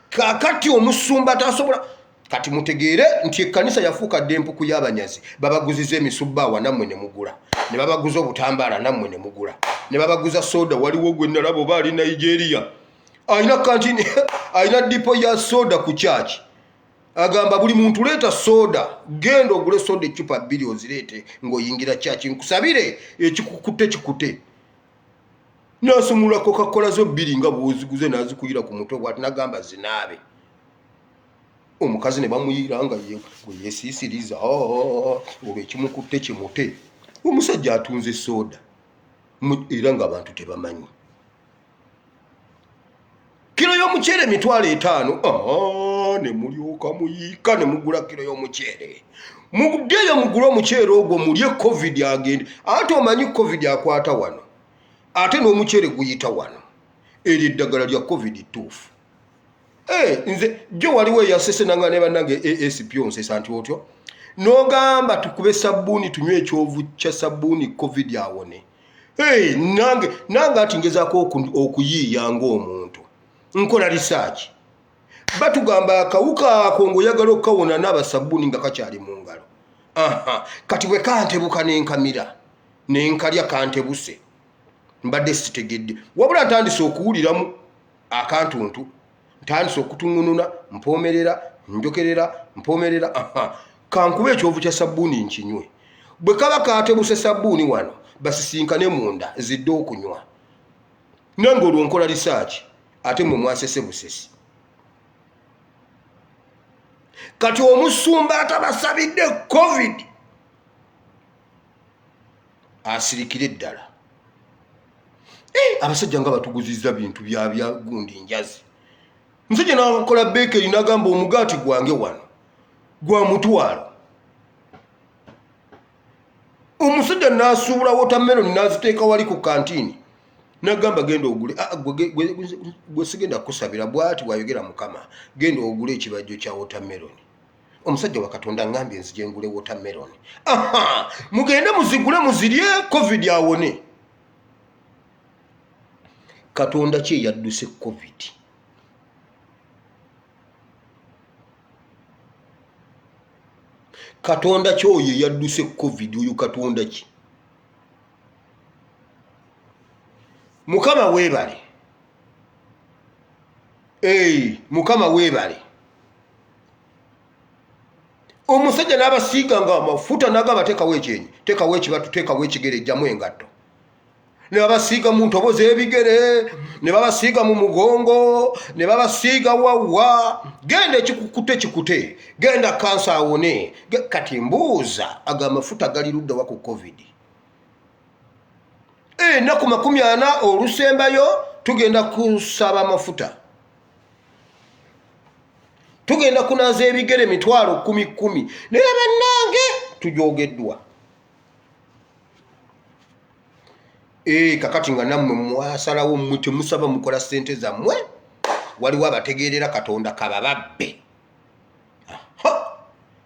Speaker 1: kakati omusumba tasobola kati mutegeere nti ekkanisa yafuuka dde empuku y'abanyazi babaguziza emisubbaawa nammwe ne mugula ne babaguza obutambaala nammwe ne mugula ne babaguza soda waliwo gwe nalaba oba ali Nigeria alina kantini alina dipo ya soda ku kyaki agamba buli muntu leeta soda genda ogule soda ecupa 2 ozireete ng'oyingira kyaki nkusabire ekikukutte kikute nasumula Coca-Cola zo 2 nga bw'oziguze n'azikuyira ku mutwe bw'ati nagamba zinaabe omukazi ne bamuyira nga yeesiisiriza olwo ekimukutte kimute omusajja atunze soda era ng'abantu tebamanyi kilo y'omuceere 5,000 ne mulyoka muyiika ne mugula kilo y'omuceere muguddeyo mugula omuceere ogwo mulye covid agende ate omanyi covid akwata wano ate n'omuceere guyita wano eryo eddagala lya covid tuufu nze jo waliwo eyasesenanga ne bannange ASP onsesa nti otyo n'ogamba tukube sabbuuni tunywe ekyovu kya sabbuuni covid awone nange ati ngezaako okuyiiya ng'omuntu nkola research batugamba akawuka ako ng'oyagala okukawona n'abasabbuuni nga kakyali mu ngalo kati bwe kantebuka n'enkamira n'enkalya kantebuse mbadde sitegedde wabula ntandise okuwuliramu akantuntu ntandise okutuŋŋununa mpoomerera njokerera mpoomerera kankuba ekyovu kya sabbuuni nkinywe bwe kaba katebuse sabbuuni wano basisinkane munda zidde okunywa nange olwo nkola research ate mwe mwasese busesi kati omusumba atabasabidde covid asirikire ddala abasajja nga batuguzizza bintu bya gundi njazi musajja n'akola bakery n'agamba omugaati gwange wano gwa mutwalo omusajja n'asuubula watermelon n'aziteeka wali ku kantini n'agamba genda ogule gwe sigenda kusabira bw'ati bw'ayogera Mukama genda ogule ekibajjo kya watermelon omusajja wa Katonda ngambye nzije ngule watermelon mugende muzigule muzirye covid awone Katonda ki yadduse covid Katonda ki oyo yadduse covid oyo Katonda ki Mukama weebale Mukama weebale omusajja n'abasiiga nga amafuta n'agamba teekawo ekyenyi teekawo ekibatu teekawo ekigere ejjamu engatto ne babasiiga mu ntobo z'ebigere ne babasiiga mu mugongo ne babasiiga wawa genda ekikukute kikute genda kansa awone kati mbuuza aga amafuta gali ludda wa ku covid ennaku 40 olusembayo tugenda kusaba amafuta, tugenda kunaaza ebigere 10,000 naye bannange tujogeddwa. Kakati nga nammwe mwasalawo mmwe temusaba mukola ssente zammwe, waliwo abategeerera Katonda kabababbe.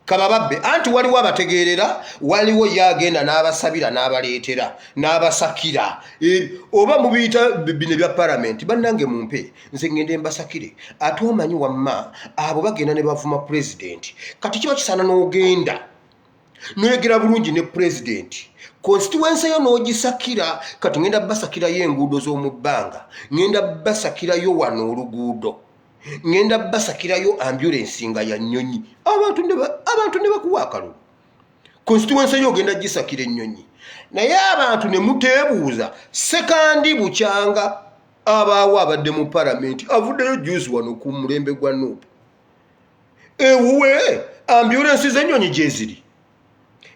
Speaker 1: Kabababbe anti waliwo abategeerera, waliwo yagenda n'abasabira n'abaleetera n'abasakira, oba mubiyita bino bya palamenti. Bannange mumpe nze ngende mbasakire, ate omanyi wamma abo bagenda ne bavuma pulezidenti. Kati kiba kisaana n'ogenda noyogera bulungi ne pulezidenti, constituency yo n'ogisakira. Kati ngenda basakirayo enguudo z'omu bbanga, ngenda basakirayo wano oluguudo, ngenda basakirayo ambulance nga ya Nnyonyi, abantu ne bakuwa akalulu. Constituency yo genda gisakira Ennyonyi, naye abantu ne muteebuuza sekandi bukyanga abaawo abadde mu palamenti avuddeyo juice wano ku mulembe gwa Nuupu. Ewuwe ambulance z'Ennyonyi gye ziri,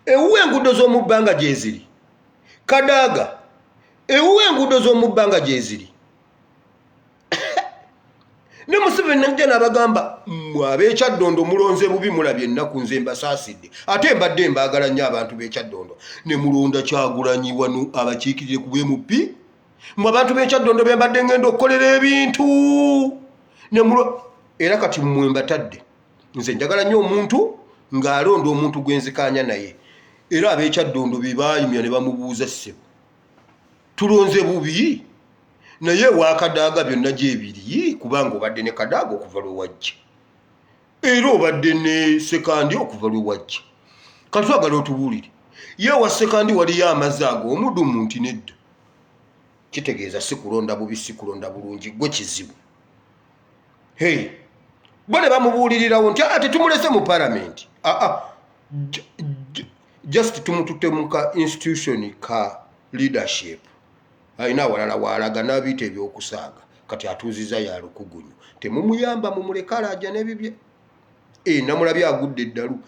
Speaker 1: ewuwe enguudo z'omu bbanga gye ziri, Kadaaga ewuwe enguudo z'omu bbanga gye ziri. Ne Museveni najja n'abagamba ab'Ekyaddondo mulonze bubi, mulabye ennaku nze mbasaasidde, ate mbadde mbaagala nnyo abantu b'Ekyaddondo. Ne mulonda Kyagulanyi wano abakiikirire ku BMP, mmwe abantu b'Ekyaddondo be mbadde ngenda okukolera ebintu era kati mmwe mbatadde. Nze njagala nnyo omuntu ng'alonda omuntu gwe nzikaanya naye, era ab'Ekyaddondo be baayimya ne bamubuuza ssebo tulonze bubi, naye wa Kadaaga byonna gye biri, kubanga obadde ne Kadaaga okuva lwe wajja, era obadde ne Sekandi okuva lwe wajja. Kati twagala otubuulire, ye wa Sekandi waliyo amazzi ago omudumu nti nedda. Kitegeeza si kulonda bubi, si kulonda bulungi, gwe kizibu. Bo ne bamubuulirirawo nti ate tumulese mu palamenti. Just tumututte mu ka institution ka leadership. Alina awalala waalaga n'abiyita ebyokusaaga, kati atuuziza ya lukugunyu. Temumuyamba mumuleka alajja n'ebibye. Namulabye agudde eddalu.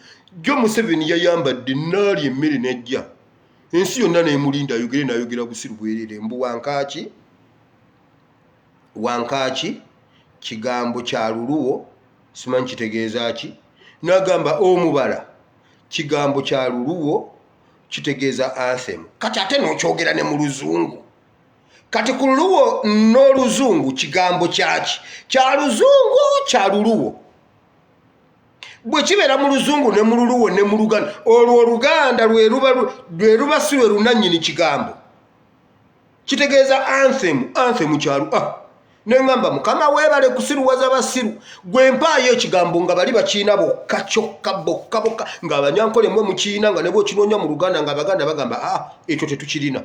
Speaker 1: Jjo Museveni yayambadde n'alya emmere n'ejja. Ensi yonna n'emulinda ayogere n'ayogera busiru bwerere. Mbu wankaaki kigambo kya luluwo, simanyi kitegeeza ki. N'agamba omubala kigambo kya luluwo kitegeeza anthem. Kati ate n'okyogera ne mu Luzungu. Kati ku luluwo n'Oluzungu kigambo kyaki? Kya Luzungu kya luluwo. Bwe kibeera mu Luzungu ne mu luluwo ne mu Luganda, olwo Oluganda lwe luba si lwe lunannyini kigambo. Kitegeeza anthem kya Neŋŋamba Mukama weebale kusiruwaza basiru, gwe mpaayo ekigambo nga bali bakiina bokka kyokka bokka ng'Abanyankole mmwe mukiina nga ne bw'okinoonya mu Luganda ng'Abaganda bagamba ekyo tetukirina.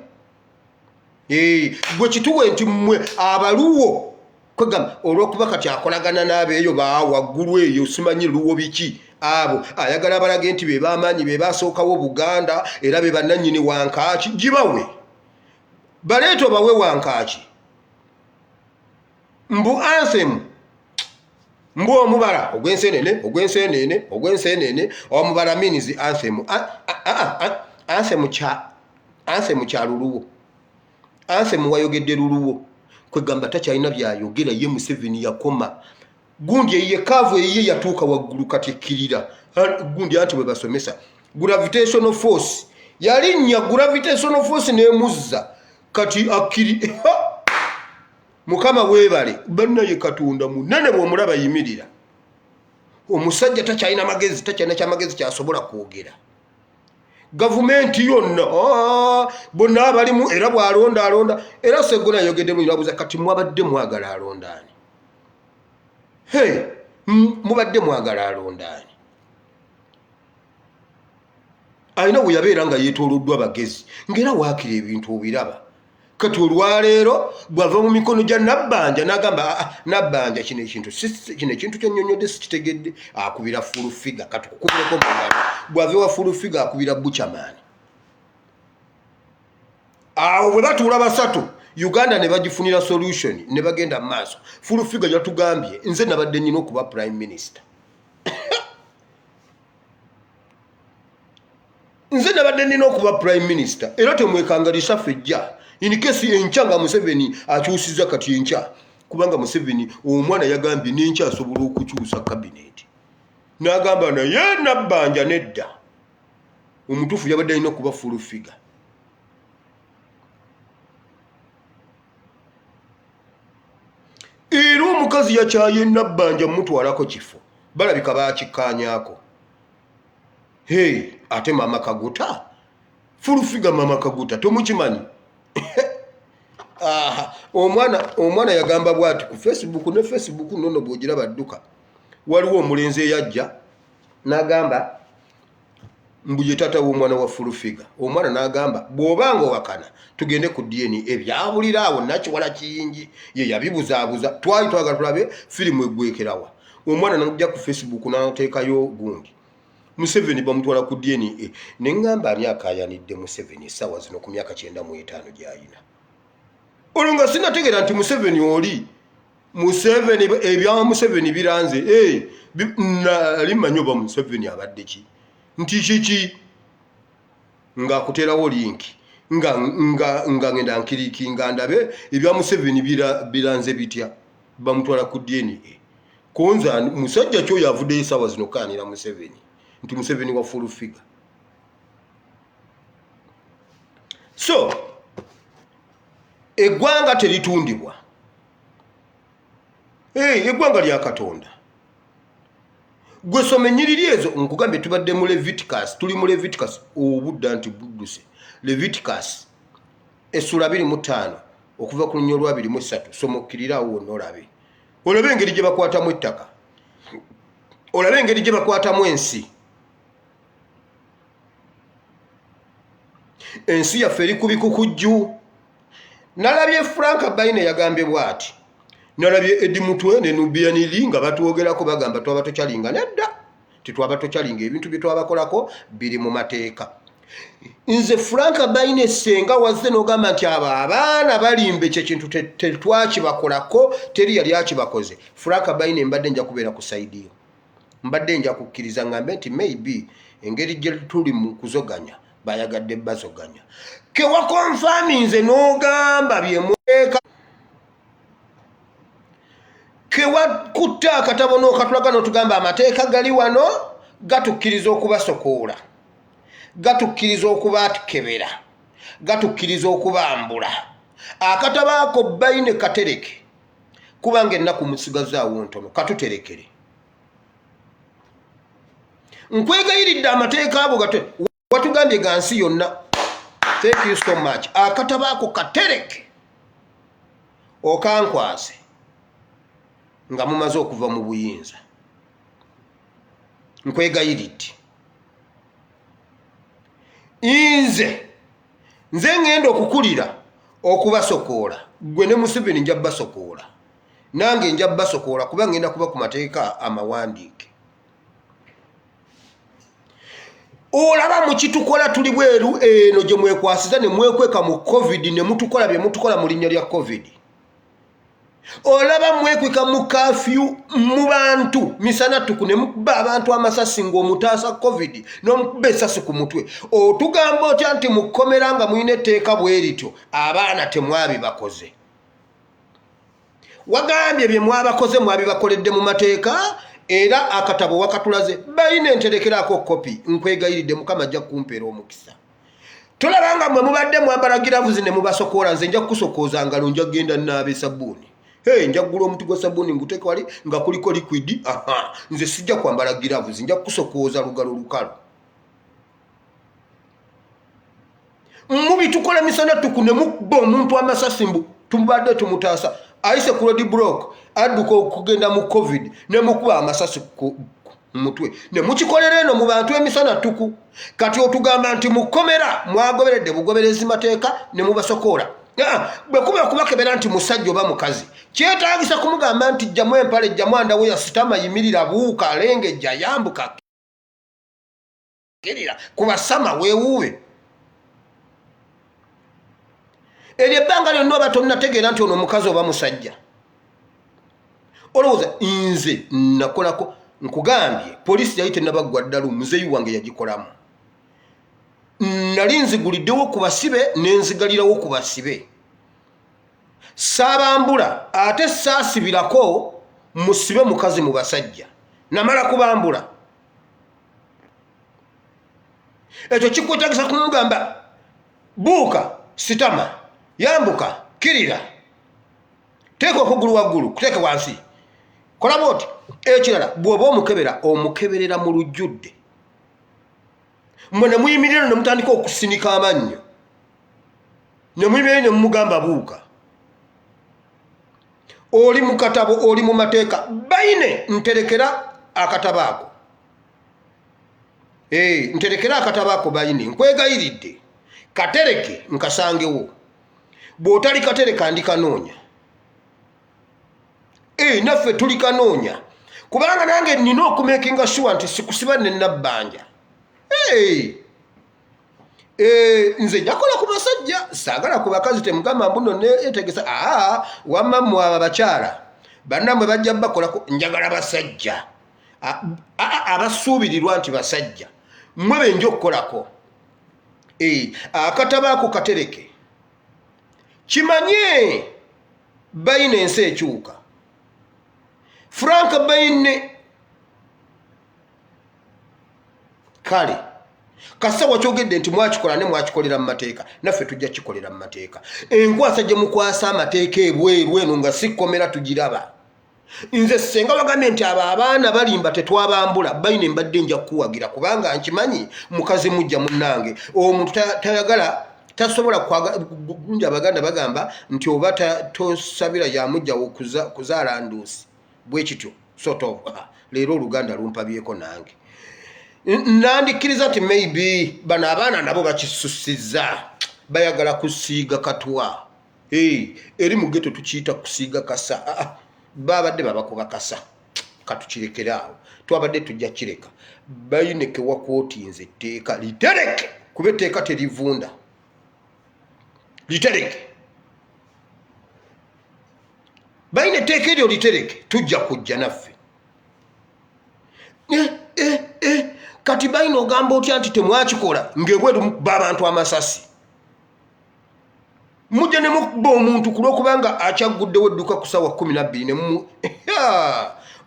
Speaker 1: Gwe kituwe nti mmwe abaluwo kwegamba olw'okuba kati akolagana n'abeeyo waggulu eyo simanyi luwo biki abo ayagala abalage nti be b'amaanyi be baasookawo Buganda era be bannannyini wankaaki gibawe baleeta obawe wankaaki. Mbu anthem mbu omubala ogw'enseenene omubala means anthem. Anthem kya luluwo. Anthem wayogedde luluwo kwegamba takyalina byayogera ye Museveni yakoma. Gundi ye kaavu ye yatuuka waggulu kati ekkirira. Gundi anti bwe basomesa gravitational force yalinnya gravitational force n'emuzza kati akkiri. Mukama weebale bannaye Katonda munene bw'omulaba yimirira. Omusajja takyalina magezi, takyalina kyamagezi kyasobola kwogera. Gavumenti yonna bonna abalimu era bw'alonda era Sseggona yayogedde mu irabuza kati mwabadde mwagala alondaani. Mubadde mwagala alondaani. Alina bwe yabeera nga yeetooloddwa bagezi ng'era waakira ebintu obiraba. Kati olwaleero bw'ava mu mikono gya Nabbanja n'agamba Nabbanja kino ekintu kyonnyonnyodde sikitegedde, akubira full figure. Kati kukubireko mu ngalo bw'ava wa full figure akubira Buchaman. Awo bwe batuula basatu Uganda ne bagifunira solution ne bagenda mu maaso. Full figure yatugambye nze nabadde nnina okuba prime minister. nze nabadde nina okuba prime minister era temwekangalisa ffejja in case enkya nga Museveni akyusiza kati enkya kubanga Museveni omwana yagambye n'enkya asobola okukyusa cabinet n'agamba naye Nabbanja nedda omutuufu yabadde alina okuba full figure. Era omukazi yakyaye Nabbanja mutwalako kifo balabika bakikkaanyaako. Ate Mama Kaguta full figure Mama Kaguta tomukimanyi? Omwana yagamba bwati ku Facebook ne Facebook nnono bw'ogiraba dduka waliwo omulenzi eyajja n'agamba mbu ye taata w'omwana wa full figure. Omwana n'agamba bw'obanga owakana tugende ku DNA ebyabulira awo nakiwala kiyingi ye yabibuzaabuza twali twagala tulabe firimu eggwekerawa. Omwana n'ajja ku Facebook n'ateekayo gundi Museveni bamutwala ku DNA ne ngamba ani akaayanidde Museveni essaawa zino ku myaka 95 gy'ayina. Olwo nga sinategeera nti Museveni oli Museveni ebya Museveni biranze nali mmanyi oba Museveni abadde ki nti kiki ng'akuterawo linki nga ngenda nkirikinga ndabe ebya Museveni biranze bitya bamutwala ku DNA. Konza musajja kyo yavudde essaawa zino kaanira Museveni nti Museveni wa full figure. So eggwanga teritundibwa. Eggwanga lya Katonda. Gwe some nnyiriri ezo nkugambye tubadde mu Leviticus, tuli mu Leviticus obudda nti budduse. Leviticus essula 25 okuva ku lunnyo lwa 23 somokkirirawo wonna olabe. Olabe engeri gye bakwatamu ettaka. Olabe engeri gye bakwatamu ensi. Ensi yaffe eri ku bikukujju. Nalabye Frank Baine yagambye bwati. Nalabye Edi Mutwe ne Nubian Lee nga batwogerako bagamba twaba tokyalinga nedda. Titwaba tokyalinga ebintu bye twabakolako biri mu mateeka. Nze Frank Baine senga wazze n'ogamba nti abaana balimbe kye kintu tetwakibakolako teri yali akibakoze. Frank Baine mbadde nja kubeera ku side yo. Mbadde nja kukkiriza ngambe nti maybe engeri gye tuli mu kuzoganya bayagadde bazoganya. Ke wakonfirmi nze n'ogamba bye mweka ke wakutta akatabo n'okatulaga n'otugamba amateeka gali wano gatukkiriza okubasokoola, gatukkiriza okubatukebera, gatukkiriza okubambula. Akatabo ako Baine katereke kubanga ennaku musigazaawo ntono katuterekere. Nkwegayiridde amateeka abo watugambye gansi yonna. Thank you so much. Akatabo ako katereke okankwase nga mumaze okuva mu buyinza. Nkwegayiridde. Nze ngenda okukulira okubasokoola. Gwe ne Museveni nja basokoola. Nange nja basokoola kuba ngenda kuba ku mateeka amawandiike. Olaba mukitukola tuli bweru eno gye mwekwasiza ne mwekweka mu COVID ne mutukola bye mutukola mu linnya lya COVID. Olaba mwekweka mu kafyu mu bantu misana tuku ne mukuba abantu amasasi ng'omutaasa COVID n'omukuba essasi ku mutwe. Otugamba otya nti mukomera nga muyina etteeka bwerityo abaana temwabibakoze. Wagambye bye mwabakoze mwabibakoledde mu mateeka. Era akatabo wakatulaze Baine nterekerako kopi. Nkwegayiridde Mukama ajja kumpeera omukisa. Tolabanga mwe mubadde mwambala giravuzi ne mubasokoola nze nja kusokooza ngalo nja genda naabe sabbuuni. Nja kugula omuti gwa sabbuuni nguteeke wali nga kuliko liquid. Nze sijja kwambala giravuzi nja kusokooza lugalo lukalu. Mubi tukola misana tuku ne mukuba omuntu amasasi mbu tumubadde tumutaasa. Aise ku road block adduka okugenda mu COVID ne mukuba amasasi ku mutwe ne mukikolera eno mu bantu emisana tuku. Kati otugamba nti mukomera mwagoberedde bugoberezi mateeka ne mubasokoola. Bwe kuba kubakebera nti musajja oba mukazi kyetaagisa kumugamba nti jjamu empale jjamu andawo ya sitama yimirira buuka alengejja yambuka kirira kubasama weewuwe. Eryo ebbanga lyonna oba tonnategeera nti ono omukazi oba musajja. Olowooza nze nakolako nkugambye poliisi yali tennabaggwa ddala omuzeeyi wange yagikolamu. nali nziguliddewo ku basibe nenzigalirawo ku basibe saabambula ate saasibirako musibe mukazi mu basajja namala kubambula ekyo kikwetagisa kumugamba buuka sitama yambuka kirira teeka okugulu waggulu kuteeka wansi kola bwoti ekirala bw'oba omukeberera mu lujjudde mmwe ne muyimirira ne mutandika okusinika amannyo ne muyimirira ne mumugamba buuka oli mu katabo oli mu mateeka bayine nterekera akatabo ako nterekera akatabo ako bayine nkwegayiridde katereke nkasangewo bw'otali katereka ndikanoonya naffe tuli kanoonya kubanga nange nina okumekinga sure nti sikusiba ne nabbanja nze njakola ku basajja saagala ku bakazi temugamba mbuno neetegesa wamma mmwe abo abakyala bannammwe bajja bakolako njagala basajja abasuubirirwa nti basajja mmwe benja okukolako akatabo ako katereke kimanye bayina ensi ekyuka Frank bayine kale kasawa kyogedde nti mwakikola ne mwakikolera mu mateeka naffe tujja kikolera mu mateeka enkwasa gye mukwasa amateeka ebweru eno nga sikomera tugiraba nze senga bagambye nti abo abaana balimba tetwabambula bayine mbadde nja kuwagira kubanga nkimanyi mukazi mujja munnange omuntu tayagala tasobola gunja abaganda bagamba nti oba tosabira yamujja kuzaala nduusi bwe kityo soto leero oluganda lumpabyeko nange nandikiriza nti maybe bano abaana nabo bakisusiza bayagala kusiiga katwa eri mu geto tukiyita kusiiga kasa babadde babakuba kasa katukirekera awo twabadde tujja kireka bayineke wakwotinze etteeka litereke kuba etteeka terivunda litereke bayine etteeka eryo litereke tujja kujja naffe kati bayine ogamba otya nti temwakikola ng'ebweru b'abantu amasasi mujja ne mukuba omuntu ku lw'okubanga akyaguddewo edduka ku ssaawa 12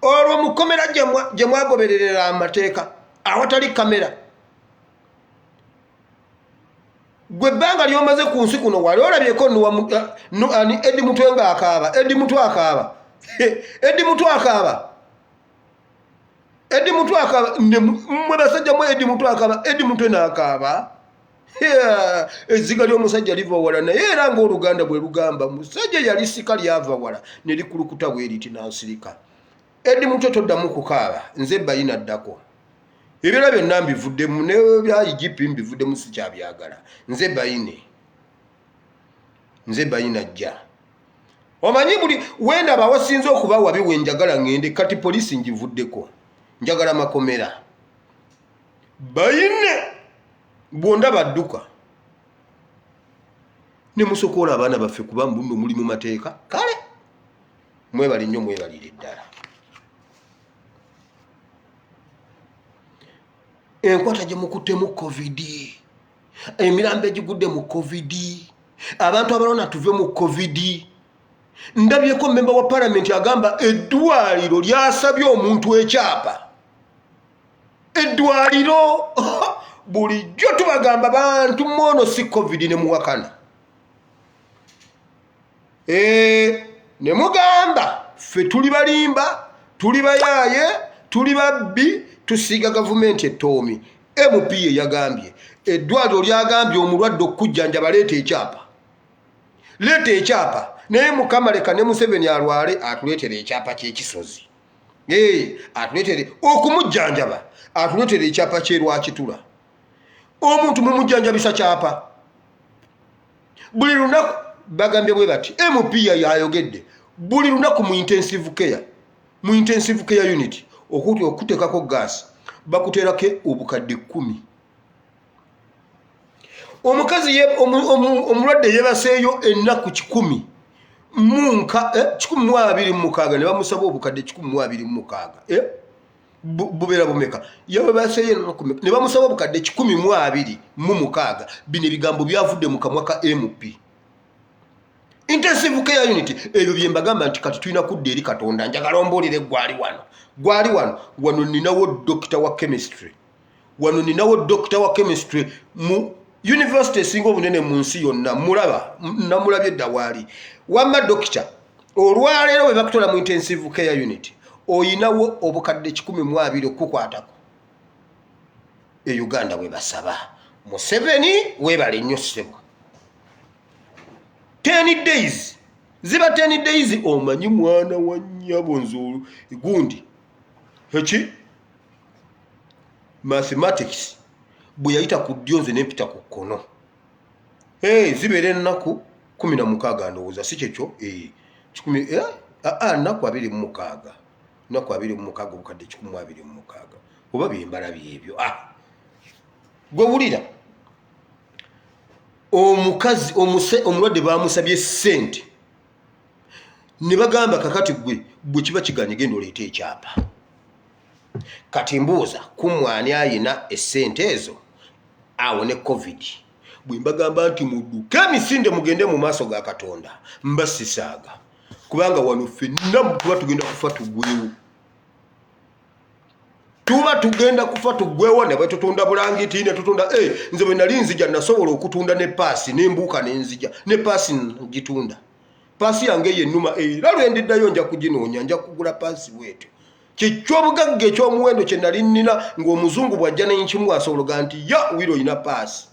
Speaker 1: olwo mu kkomera gye mwagobererera amateeka awatali kamera gwe ebbanga ly'omaze ku nsi kuno wali olabyeko Eddi Mutwe ng'akaaba Eddi Mutwe akaaba Eddi Mutwe akaaba mmwe basajja mwe Eddi Mutwe akaaba Eddi Mutwe n'akaaba ezziga ly'omusajja liva wala naye era ng'oluganda bwe lugamba musajja yali sika lyava wala ne likulukuta bwe liti n'asirika Eddi Mutwe toddamu kukaaba nze bayina ddako ebirala byonna mbivuddemu ne bya IGP mbivuddemu sikyabyagala nze bayina jja omanyi buli wenda bawasinze okuba wabi wenjagala ngende kati poliisi ngivuddeko njagala makomera bayine bwonda badduka ne musokola abaana baffe kuba mbuno muli mu mateeka kale mwebali nnyo mwebalire ddala enkwata gye mukuttemu covid emirambo egigudde mu covid abantu abalona tuve mu covid ndabyeko memba wa parliament agamba eddwaliro lyasabye omuntu ekyapa eddwaliro bulijjo tubagamba bantu mono si covid ne muwakana ne mugamba ffe tuli balimba tuli bayaaye tuli babbi tusiiga gavumenti ettoomi MP yagambye eddwaliro lyagambye omulwadde okujjanjaba leeta ekyapa naye mukama leka ne Museveni alwale atuleetera ekyapa ky'ekisozi atuleetere okumujjanjaba atuleetera ekyapa kyerwakitula omuntu mumujjanjabisa kyapa buli lunaku bagambye bwe bati MP yayogedde buli lunaku mu intensive care unit okuteekako gaasi bakuteerako obukadde 10 omukazi omulwadde yeebaseeyo ennaku 126 ne bamusaba obukadde 126 bubera bumeka yawe baseye ne bamusaba obukadde 12 mu mukaaga bino ebigambo byavudde mu kamwa ka MP. Intensive care unit ebyo byembagamba nti kati tulina kudda eri Katonda njagala ombolire gwali wano ninawo doctor wa chemistry mu university singo obunene mu nsi yonna namulabye dawali wamma doctor olwaleero bwe bakutola mu intensive care unit oyinawo obukadde 12 okukwatako Uganda bwe basaba Museveni webale nnyo ssebo 10 days ziba 10 days omanyi mwana wa nnyabo nzulu gundi heki mathematics bwe yayita ku ddyoze n'empita ku kkono zibeera ennaku 16 ndowooza si kyekyo nnaku 26 obukadde 26 oba byembala byebyo gwe wulira omukazi omulwadde bamusabye ssente ne bagamba kakati gwe kiba kiganye genda oleeta ekyapa kati mbuuza kumwani ayina essente ezo awone covid bwe mbagamba nti mudduke emisinde mugende mu maaso ga Katonda mbasisaaga kubanga wano ffenna tuba tugenda kufa tugwewo ne bwetutunda bulangiti ne tutunda nze bwe nali nzija nasobola okutunda ne paasi nembuuka nenzija ne paasi ngitunda paasi yange yennuma era lwendiddayo nja kuginoonya nja kugula paasi bwetyo ky'obugagga ekyomuwendo kye nali nnina ng'omuzungu bw'ajja n'enkimu asobologa nti wiro oyina paasi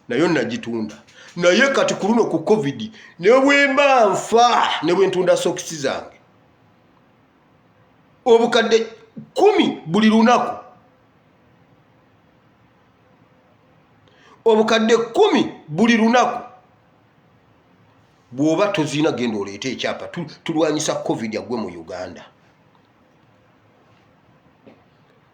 Speaker 1: nayo nagitunda naye kati ku luno ku covid ne bwemba nfa ne bwe ntunda sokisi zange obukadde 10 buli lunaku obukadde 10 buli lunaku bw'oba tozina genda oleeta ekyapa tulwanyisa covid agwe mu Uganda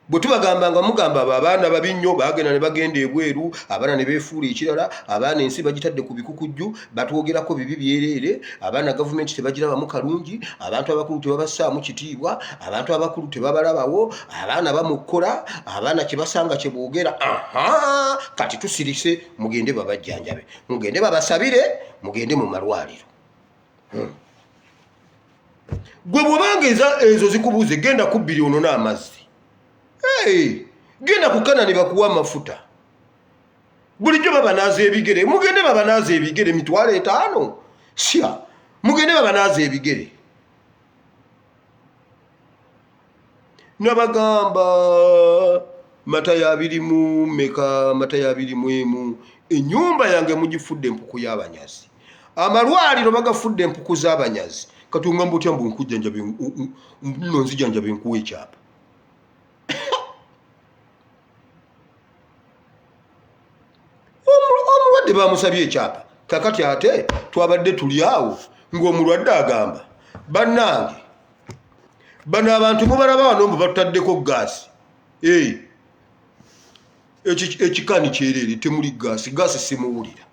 Speaker 1: bwe tubagamba nga mugamba abaana babi nnyo bagenda ne bagenda ebweru abaana ne beefuula ekirala abaana ensi bagitadde ku bikukujju batwogerako bibi byereere abaana gavumenti tebagirabamu kalungi abantu abakulu tebabassaamu kitiibwa abantu abakulu tebabalabawo abaana bamukola abaana kyebasanga kye boogera kati tusirise mugende babajjanjabe mugende babasabire mugende mu malwaliro gwe bw'obanga ezo zikubuuze genda ku biliyoni n'amazzi genda kukana ne bakuwa amafuta bulijjo babanaaza ebigere mugende babanaaza ebigere 5,000 sya mugende babanaaza ebigere nabagamba mata ya 21 ennyumba yange mugifudde empuku y'abanyazi amalwaliro bagafudde empuku z'abanyazi kati ongamba otya mbu nkujjanjabe nno nzijanjabe nkuwa ekyapa omulwadde bamusabye ekyapa kakati ate twabadde tuli awo ng'omulwadde agamba bannange bano abantu mubalaba wano mbu batutaddeko gaasi ekikani kyereere temuli gaasi simuwulira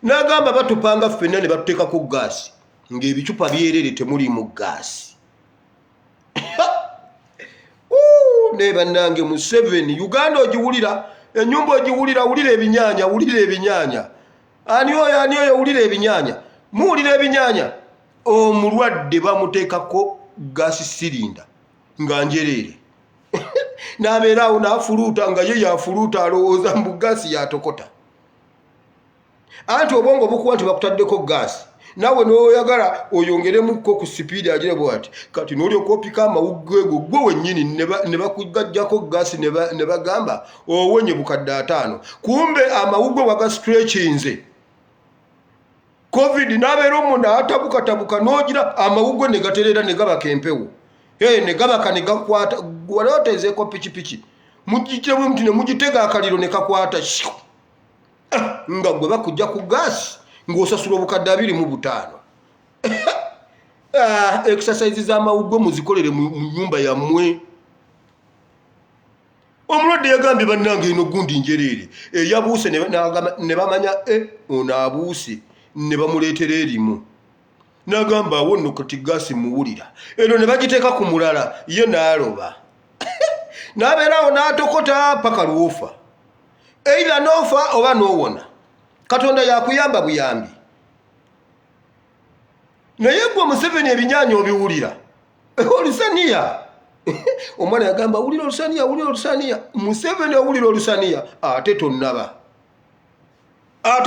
Speaker 1: n'agamba batupanga ffenna ne batuteekako gaasi ng'ebicupa byerere temuli mu gaasi ne bannange Museveni Uganda ogiwulira ennyumba ogiwulira wulira ebinyaanya ani oyo wulira ebinyaanya muwulira ebinyaanya omulwadde bamuteekako gaasi sirinda nga njereere n'abeera awo n'afuluuta nga ye yafuluuta alowooza mbu gaasi yatokota anti obwongo bukuwa nti bakutaddeko gaasi nawe n'oyagala oyongeremukko ku sipiidi agire bwati kati n'olyoka opika amawuggwe go gwe wennyini ne bakugajjako gaasi ne bagamba owenye bukadde 5 kumbe amawuggwe wagasitrekinze covid n'abeera omuntu atabukatabuka n'ogira amawuggwe ne gaterera ne gabaka empewo ne gabaka ne gakwata wali otezeeko pikipiki mugitemu muti ne mugitega akaliro ne kakwata nga gwe bakujja ku gaasi ng'osasula obukadde 25 exercise z'amawuggwe muzikolere mu nnyumba yammwe omulwadde yagambye bannange eno gundi njereere yabuuse ne bamanya ono abuuse ne bamuleetera erimu n'agamba awo nno kati gaasi muwulira eno ne bagiteeka ku mulala ye n'aloba Nabeerawo n'atokota paka lwofa either nofa oba nowona Katonda yakuyamba buyambi naye gwe Museveni ebinyaanya obiwulira olusaniya omwana yagamba wulira olusaniya Museveni owulira olusaniya ate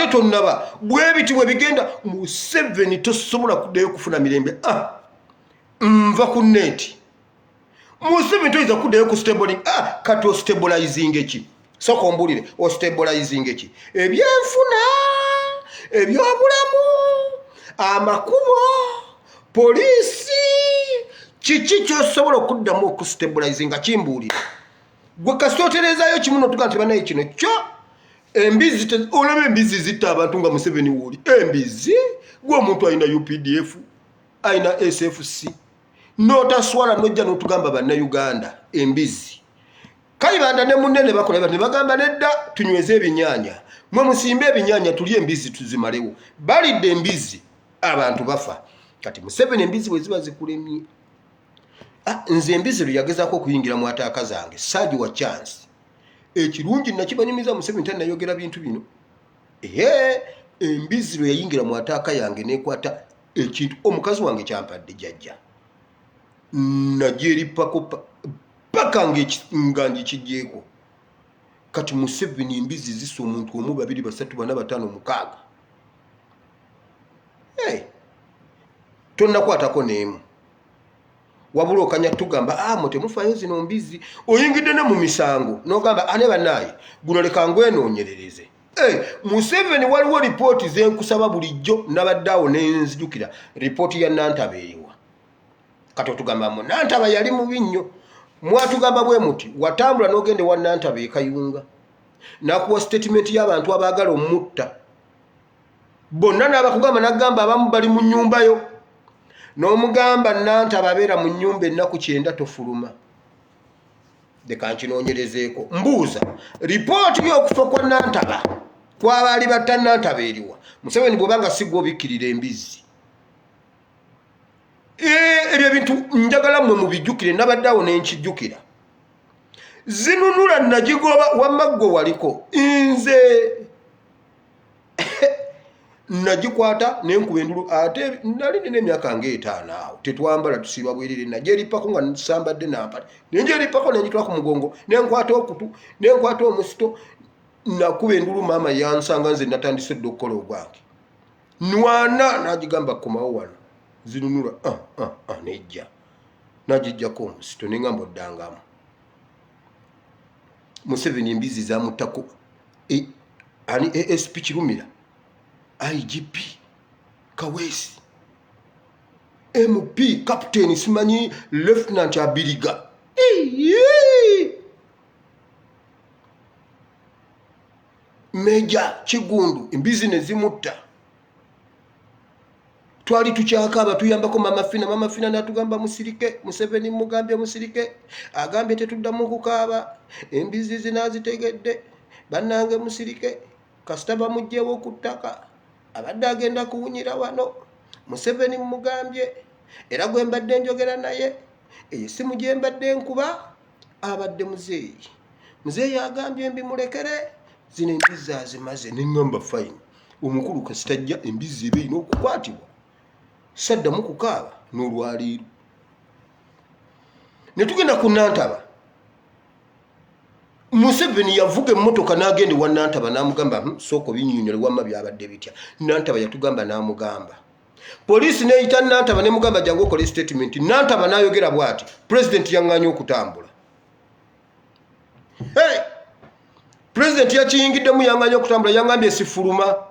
Speaker 1: tonnaba bwe biti bwe bigenda Museveni tosobola kuddayo kufuna mirembe nva ku neti Museveni toyinza kuddayo ku stabilizing kati ostabilizing eki soka ombulire ostabilizing eki ebyenfuna ebyobulamu amakubo poliisi kiki kyosobola okuddamu okustabilizinga kimbuulire gwe kasootereezaayo kimu notuga nti banaye kino kyo embizi olaba embizi zitta abantu nga Museveni wooli embizi gwe omuntu alina UPDF alina SFC notaswala nojja notugamba bannayuganda embizi Kayibanda ne munene bakola ne bagamba nedda tunyweze ebinyaanya mwe musimbe ebinyaanya tuli embizi tuzimalewo balidde embizi abantu bafa kati Museveni embizi bwe ziba zikulemye nze embizi lyagezaako okuyingira mu ataaka zange saaji wa chance ekirungi nakibanyumiza Museveni tannayogera bintu bino embizi lwe yayingira mu ataaka yange nekwata ekintu omukazi wange kyampadde jjajja najeripako paka nga ngikijjeeko kati Museveni embizi zisa omuntu omu babiri basatu bana batano mukaaga tonnakwatako n'emu wabula okanya tugamba mutemufaayo zino mbizi oyingidde ne mu misango n'ogamba ane bannaaye guno leka ngwenoonyerereze Museveni waliwo ripooti zenkusaba bulijjo nabaddaawo nenzijukira ripooti ya Nantaba eriwa kati otugamba mu Nantaba yali mubi nnyo mwatugamba bwe muti watambula n'ogende wa Nantaba ekayunga nakuwa statement y'abantu abaagala omutta bonna n'abakugamba nagamba abamu bali mu nnyumbayo n'omugamba Nantaba abeera mu nnyumba ennaku 9 tofuluma leka nkinoonyerezeeko mbuuza ripooti y'okufa kwa Nantaba kwabaali batta Nantaba eriwa Museveni bw'obanga sigwa obikkirira embizi ebyo bintu njagala mmwe mubijjukire nabaddeawo nenkijjukira zinunula nagigoba wamaggwe waliko nze nagikwata nenkuba endulu ate nali nina emyaka ng'etaano awo tetwambala tusiiba bwerere najeripako nga nsambadde nampale nenjeripako nenjitula ku mugongo nenkwata okutu nenkwata omusito nakuba endulu maama yansanga nze natandise dde okukola ogwange nwana nagigamba komawo wano zinunula nejja nagijjako omusito neŋŋamba oddangamu Museveni embizi zamuttako ani ASP Kirumira IGP Kaweesi MP Captain simanyi Lieutenant Abiriga Meja Kigundu embizi ne zimutta twali tukyakaaba tuyambako Mama Fina natugamba musirike Museveni mugambye musirike agambye tetuddamu kukaaba embizi zinazitegedde bannange musirike kasita bamugjewo ku ttaka abadde agenda kuwunyira wano Museveni mugambye era gwe mbadde njogera naye esimu gye mbadde nkuba abadde muzeeyi agambye mbimulekere zino embizi azimaze neŋŋamba fine omukulu kasitajja embizi eba erina okukwatibwa saddamu kukaaba n'olwaliiro ne tugenda ku Nantaba Museveni yavuga emmotoka n'agenda wa Nantaba n'amugamba sooka obinnyonnyole wamma byabadde bitya Nantaba yatugamba n'amugamba poliisi neeyita Nantaba nemugamba jangu okole statement Nantaba n'ayogera bw'ati pulezidenti yaŋŋaanye okutambula pulezidenti yakiyingiddemu yaŋŋaanye okutambula yaŋŋambye sifuluma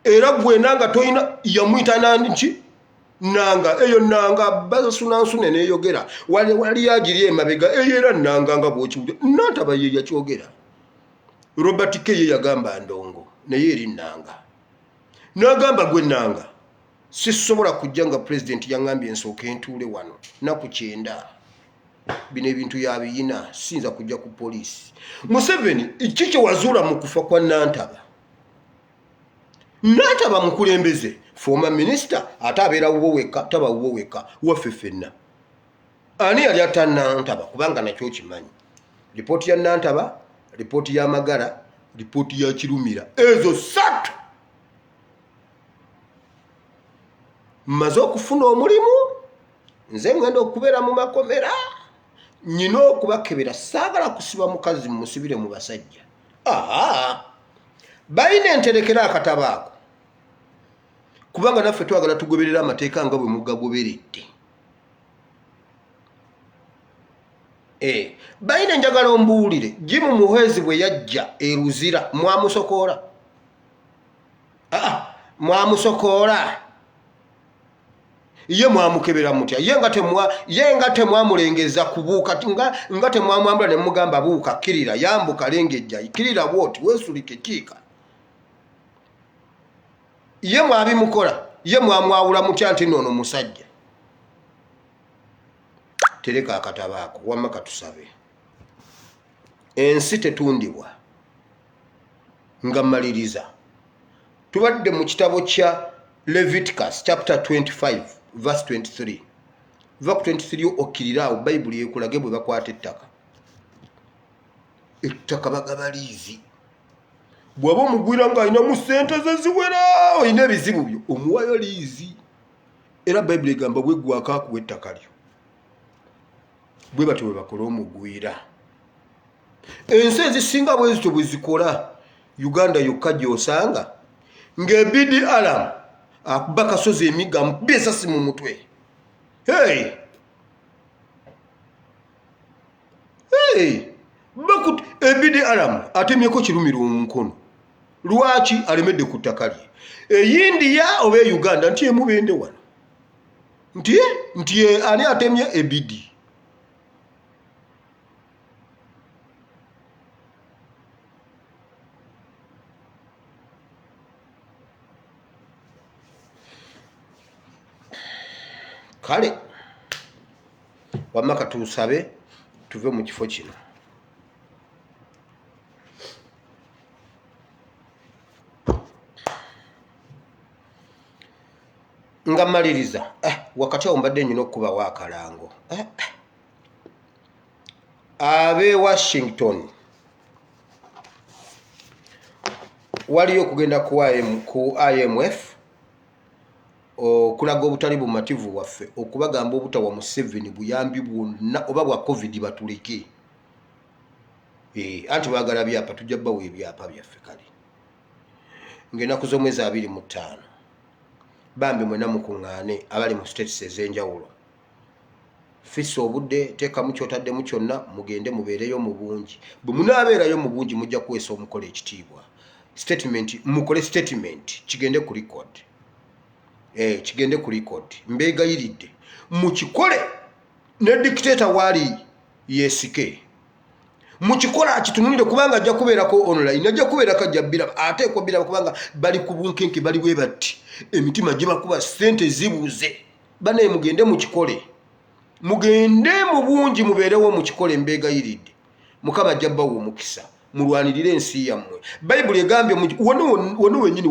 Speaker 1: era gwe nanga toyina yamuyita nanki nanga eyo nanga basunansune neeyogera wali agiri emabega eyo era nanga nga bw'okiwulira Nantaba ye yakyogera Robert Keye yagamba ndongo naye eri nanga n'agamba gwe nanga sisobola kujja nga pulezidenti yaŋŋambye ensooka entuule wano naku 9 bino ebintu yabiyina siyinza kujja ku poliisi Museveni kiki wazuula mu kufa kwa Nantaba mukulembeze former minister ate abeera wuwo wekka taba wuwo wekka waffe ffenna ani yali atta Nantaba kubanga nakyo kimanyi lipooti ya Nantaba lipooti ya Magala lipooti ya Kirumira ezo 3 mmaze okufuna omulimu nze ngenda okubeera mu makomera nyina okubakebera saagala kusiba mukazi musibire mu basajja balina enterekera akatabo ako kubanga naffe twagala tugoberera amateeka nga bwe mugagoberedde balina njagala ombuulire Jimu Muhwezi bwe yajja eruzira mwamusokoola mwamusokoola ye mwamukebera mutya ye nga temwamulengeza kubuuka nga temwamwambula ne mugamba buuka kirira yambuka lengejja kirira bwoti weesulike kiika ye mwabimukola ye mwamwawula mutya nti noono musajja tereka akatabo ako wamma katusabe ensi tetundibwa nga maliriza tubadde mu kitabo kya Leviticus chapter 25 verse 23 va ku 23 okkiriraawo bayibuli ekulage bwe bakwata ettaka bagaba liizi bw'aba omugwira ng'alinamu ssente ze ziwera olina ebizibu byo omuwayo liizi era bayibuli egamba bweggwako akuwa ettaka lyo bwe batyo bwe bakola omugwira ensi ezisinga bwe zityo bwe zikola Uganda yokka gy'osanga ng'Ebidi Alam akuba kasozi emigga amukubye esasi mu mutwe Ebidi Alam atemyeko Kirumira omukono lwaki alemedde ku ttaka lye eyindiya oba Uganda nti emubende wano nti ani atemye Ebidi kale wamma katusabe tuve mu kifo kino nga maliriza wakati awo mbadde nyina okubawo akalango ab'e Washington waliyo okugenda ku IMF okulaga obutali bumativu waffe okubagamba obutawa Museveni buyambi bwonna oba bwa COVID batuleke anti baagala byapa tujja bawo ebyapa byaffe kale ng'ennaku z'omwezi 25 bambi mwena mukuŋŋaane abali mu states ez'enjawulo fissa obudde teekamu kyotaddemu kyonna mugende mubeereyo mu bungi bwe munaabeerayo mu bungi mujja kuweesa omukola ekitiibwa mukole statement kigende ku record kigende ku record mbeegayiridde mukikole ne dictator waali yesike mukikola akitunulire kubanga ajja kubeerako online ajja kubeerako ajja biraba ateekwa biraba kubanga bali ku bunkenke bali bwe bati emitima gye bakuba ssente zibuuze banaye mugende mukikole mugende mu bungi mubeerewo mukikole mbeegayiridde Mukama ajja bawo omukisa mulwanirire ensi yammwe bayibuli egambye wano wenyini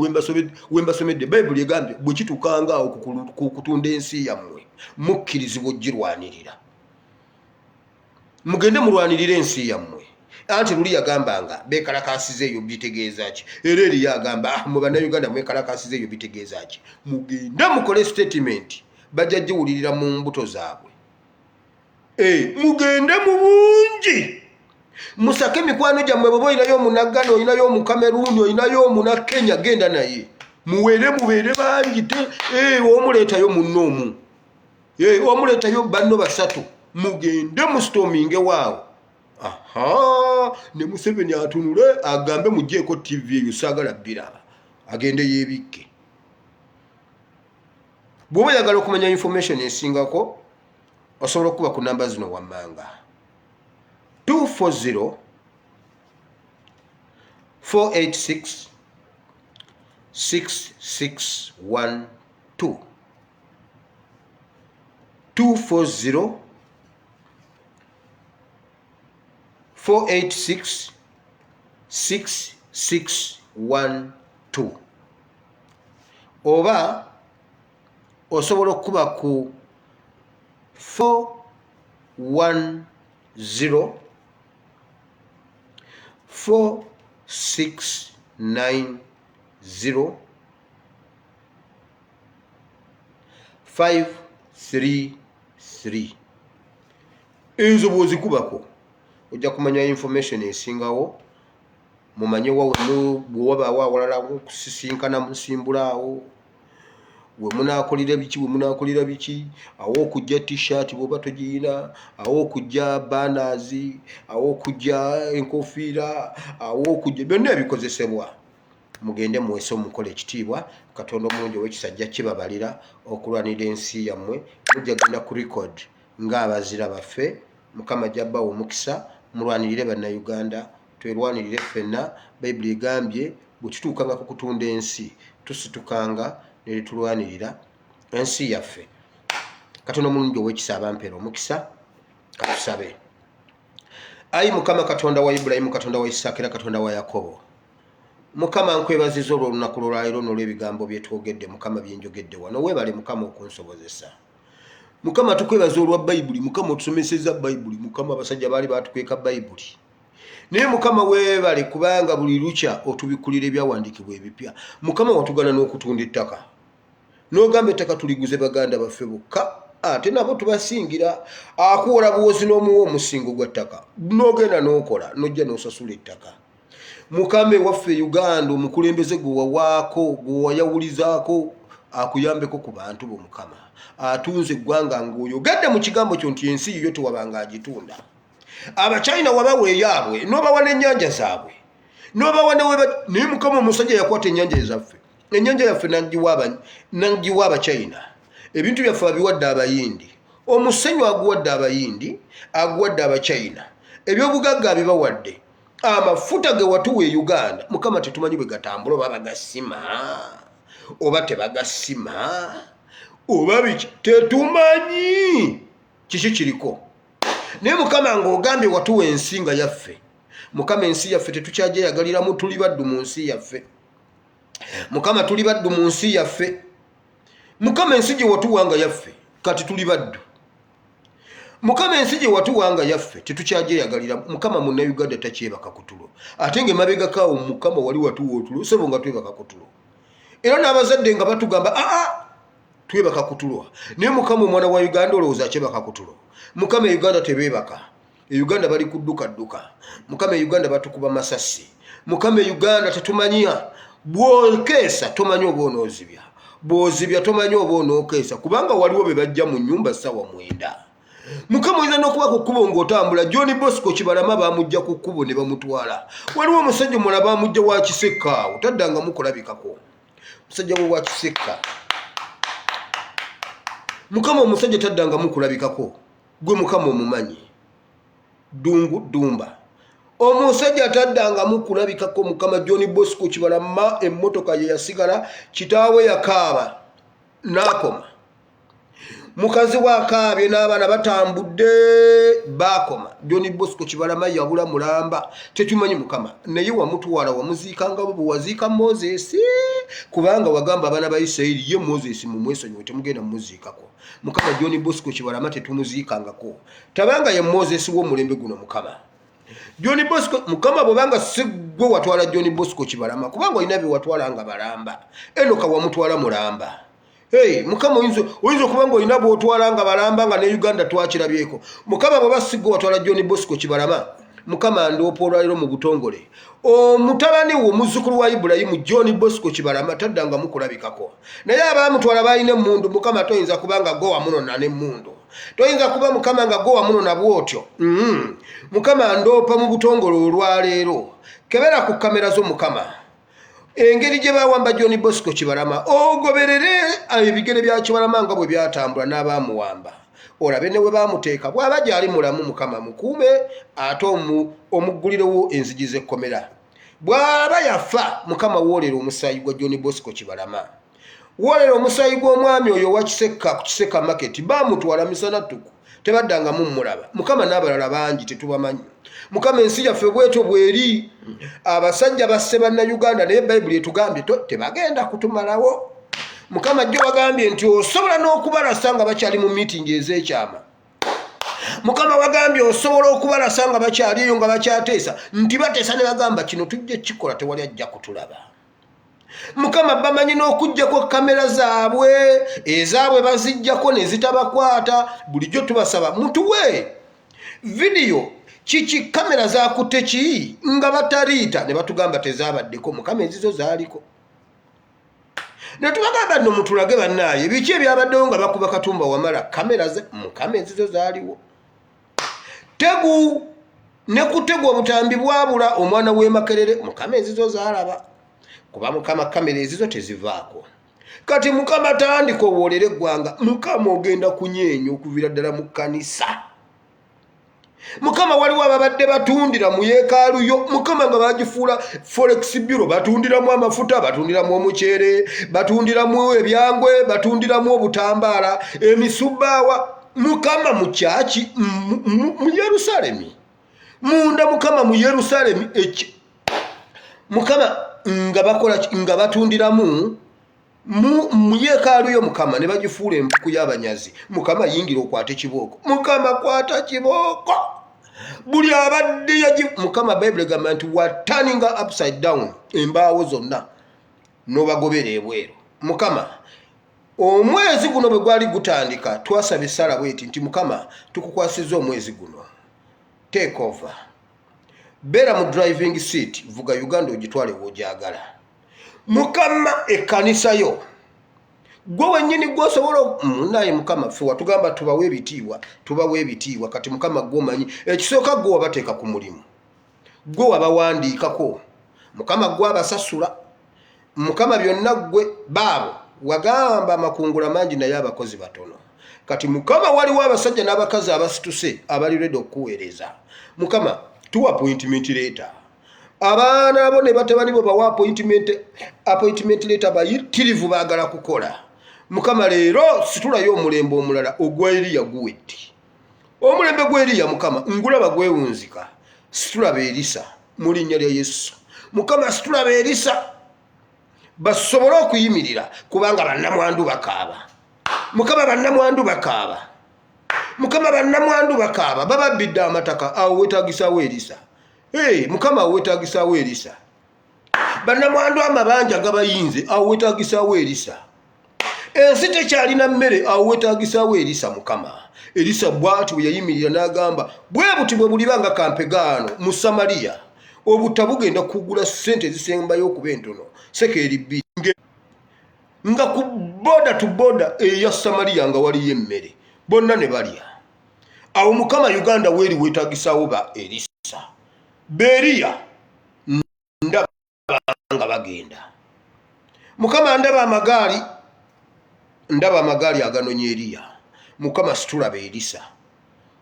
Speaker 1: wembasomedde bayibuli egambye bwe kitukanga awo ku kutunda ensi yammwe mukkirizibwa ogirwanirira mugende mulwanirire ensi yammwe anti luli yagambanga bekalakasiza eyo bitegeeza ki era eri yagamba mu bannayuganda mwekalakasiza eyo bitegeeza ki mugende mukole statement bajja giwulirira mu mbuto zaabwe mugende mu bungi musake mikwano gyammwe bw'oba olinayo omunaggana olinayo omukameruni olinayo omunakenya genda naye mubeere bangi omuleetayo munnoomu omuleetayo banno 3 mugende musitominge waawo ne Museveni atunule agambe mugyeeko TV eyo saagala biraba agende yeebikke bw'oba oyagala okumanya information esingako osobola okuba ku namba zino wammanga 240 486 6612 240 486 6612 oba osobola okuba ku 4 533. Ezo bwozikubako ojja kumanya information esingawo mumanye bwewabaawo awalala okusisinkana musimbulaawo we munakolera biki awo okujja t-shirt bwoba togiyina awo okujja banners awo okujja enkofiira awo okujja byonna ebikozesebwa mugende mwese omukole ekitiibwa Katonda omulungi ow'ekisajja kibabalira okulwanira ensi yammwe mujja genda ku record ng'abazira baffe Mukama jabbawo omukisa mulwanirire bannayuganda twerwanirire ffenna Bayibuli egambye bwe tutuukanga ku kutunda ensi tusitukanga ne tulwanirira ensi yaffe Katonda omulungi ow'ekisa abampeera omukisa katusabe ayi Mukama Katonda wa Ibulayimu Katonda wa Isaaka era Katonda wa Yakobo Mukama nkwebaziza olw'olunaku lw'olwaleero n'olw'ebigambo bye twogedde Mukama bye njogedde wano weebale Mukama okunsobozesa Mukama tukwebaza olwa Bayibuli Mukama otusomeseza Bayibuli Mukama abasajja baali batukweka Bayibuli naye Mukama weebale kubanga buli lukya otubikulira ebyawandiikibwa ebipya Mukama watugana n'okutunda ettaka n'ogamba ettaka tuliguze baganda baffe bokka ate nabo tubasingira akuwola buwozi n'omuwa omusingo gwa ttaka n'ogenda n'okola n'ojja n'osasula ettaka Mukama waffe Uganda omukulembeze gwe wawaako gwe wayawulizaako akuyambeko ku bantu bo Mukama atunze eggwanga ng'oyogedde mu kigambo kyo nti ensi yo tewabanga agitunda Abachina wabawe yaabwe n'obawa n'ennyanja zaabwe n'obawa naye Mukama omusajja yakwata ennyanja ezaffe ennyanja yaffe n'agiwa Abachina ebintu byaffe abiwadde Abayindi omusenyu aguwadde Abayindi aguwadde Abachina ebyobugagga abibawadde amafuta ge watuwa e Uganda Mukama tetumanyi bwe gatambula oba bagasima oba tebagasima oba biki tetumanyi kiki kiriko naye Mukama ng'ogambye watuwa ensinga yaffe Mukama ensi yaffe tetukyajeyagaliramu tuli baddu mu nsi yaffe Mukama tuli baddu mu nsi yaffe Mukama ensi gye watuwanga yaffe kati tuli baddu Mukama ensi gye watuwanga yaffe tetukyajeyagalira Mukama Munnayuganda takyebaka kutulo ate ng'emabegakaawo Mukama wali watuwa otulo sebo nga twebaka kutulo era n'abazadde nga batugamba twebaka kutulo naye Mukama omwana wa Uganda olowooza akyebaka kutulo Mukama Uganda tebeebaka Uganda bali kudduka Mukama Uganda batukuba masasi Mukama Uganda tetumanya bwokeesa tomanyi oba onoozibya bw'ozibya tomanyi oba onookeesa kubanga waliwo be bajja mu nnyumba ssaawa 9 Mukama oyinza n'okuba ku kkubo ng'otambula John Bosco Kibalama baamujja ku kkubo ne bamutwala waliwo omusajja omulala baamujja wa Kisekka awo taddangamu kulabikako musajja we wa Kisekka Mukama omusajja taddangamu kulabikako gwe Mukama omumanyi Dumba omusajja taddangamu kulabikako Mukama John Bosco Kibalama emmotoka ye yasigala kitaawe yakaaba n'akoma mukazi wakaabye n'abaana batambudde bakoma John Bosco Kibalama yabula mulamba tetumanyi Mukama naye wamutwala wamuziikanga bwe waziika Moses kubanga wagamba abaana ba Isirayiri ye Moses mumwesonyiwe temugenda mumuziikako Mukama John Bosco Kibalama tetumuziikangako tabanga ye Moses w'omulembe guno Mukama John Bosco Mukama bwebanga sigwe watwala John Bosco Kibalama kubanga olina bye watwala nga balamba Enoka wamutwala mulamba Mukama oyinza okubanga olina bw'otwala nga balamba nga ne Uganda twakirabyeko Mukama bw'oba sigwe watwala John Bosco Kibalama Mukama ndoopa olwaliro mu butongole omutabani wo muzzukulu wa Ibulayimu John Bosco Kibalama taddangamu kulabikako naye abaamutwala balina emmundu Mukama toyinza kubanga go wamunona n'emmundu toyinza kuba Mukama nga go wamunona bw'otyo Mukama ndoopa mu butongole olwaleero kebera ku kamera zo Mukama engeri gye bawamba John Bosco Kibalama ogoberere ebigere bya Kibalama nga bwe byatambula n'abaamuwamba olabe ne we baamuteeka bw'aba gyali mulamu Mukama mukuume ate omuggulirewo enzigi z'ekkomera bw'aba yafa Mukama woolera omusaayi gwa John Bosco Kibalama woolera omusaayi gw'omwami oyo wa Kisekka ku Kisekka market baamutwala misana ttuku tebaddangamu mmulaba Mukama n'abalala bangi tetubamanyi Mukama ensi yaffe bwetyo bweri abasajja basse bannayuganda naye Bayibuli etugambye tebagenda kutumalawo Mukama jjo wagambye nti osobola n'okubalasa nga bakyali mu meeting ez'ekyama Mukama wagambye osobola okubalasa nga bakyaliyo nga bakyateesa nti bateesa ne bagamba kino tujja kikola tewali ajja kutulaba. Mukama bamanyi n'okuggyako kamera zaabwe ezaabwe baziggyako ne zitabakwata. Bulijjo tubasaba mutuwe vidiyo kiki kamera zakutte ki nga bataliita ne batugamba tezaabaddeko. Mukama ezizo zaaliko ne tubagamba nno mutulage bannaaye biki ebyabaddewo nga bakuba Katumba Wamala. Kamera Mukama ezizo zaaliwo. Tegu ne kutegwa obutambi bwabula omwana w'e Makerere. Mukama ezizo zaalaba kuba Mukama kamera ezizo tezivaako. Kati Mukama tandika owoolere eggwanga. Mukama ogenda kunyeenya okuviira ddala mu kkanisa. Mukama waliwo ababadde batundira mu yeekaalu yo. Mukama nga bagifuula forex bureau, batundiramu amafuta, batundiramu omuceere, batundiramu ebyangwe, batundiramu obutambaala, emisubbaawa. Mukama mu kyaki mu Yerusalemi munda. Mukama mu Yerusalemi Mukama nga bakola nga batundiramu mu yeekaalu yo. Mukama ne bagifuula empuku y'abanyazi. Mukama yingira okwata kibooko. Mukama kwata kibooko buli abadde Mukama Bible gamba nti wa turning upside down embaawo zonna n'obagobera ebweru. Mukama omwezi guno bwe gwali gutandika twasaba essala bweti nti Mukama tukukwasiza omwezi guno, take over, beera mu driving seat, vuga Uganda ogitwale w'ogyagala. Mukama ekkanisa yo gwe wennyini gw'osobola naye. Mukama ffe watugamba tubawe ebitiibwa. Kati Mukama gw'omanyi ekisooka gwe wabateeka ku mulimu, gwe wabawandiikako. Mukama gwe abasasula. Mukama byonna gwe baabo wagamba amakungula mangi naye abakozi batono. Kati Mukama waliwo abasajja n'abakazi abasituse abali ready okuweereza. Mukama tuwa appointment letter. Abaana abo ne batabani bo bawa appointment letter bayitirivu baagala kukola. Mukama leero situlayo omulembe omulala ogwa Eriya guwedde. Omulembe gwa Eriya Mukama ngulaba gwewunzika. Situlaba Erisa mu linnya lya Yesu. Mukama situlaba Erisa basobole okuyimirira kubanga bannamwandu bakaaba. Mukama bannamwandu bakaaba. Mukama bannamwandu bakaaba bababbidde amataka. Awo weetaagisaawo Erisa. Mukama awo weetaagisaawo Erisa. Bannamwandu amabanja gabayinze. Awo weetaagisaawo Erisa. Ensi tekyalina mmere. Awo weetaagisaawo Erisa. Mukama Erisa bw'ati bwe yayimirira n'agamba bwe buti bwe bulibanga kampegaano mu Samaliya obutta bugenda kugula ssente ezisembayo okuba entono sekeri bbiri nga ku boda tu boda eya Samaliya nga waliyo emmere bonna ne balya. Awo Mukama Uganda weeri weetaagisaawo ba Erisa. Beriya ndaba nga bagenda. Mukama ndaba amagaali aganonye Eriya. Mukama situlaba Erisa.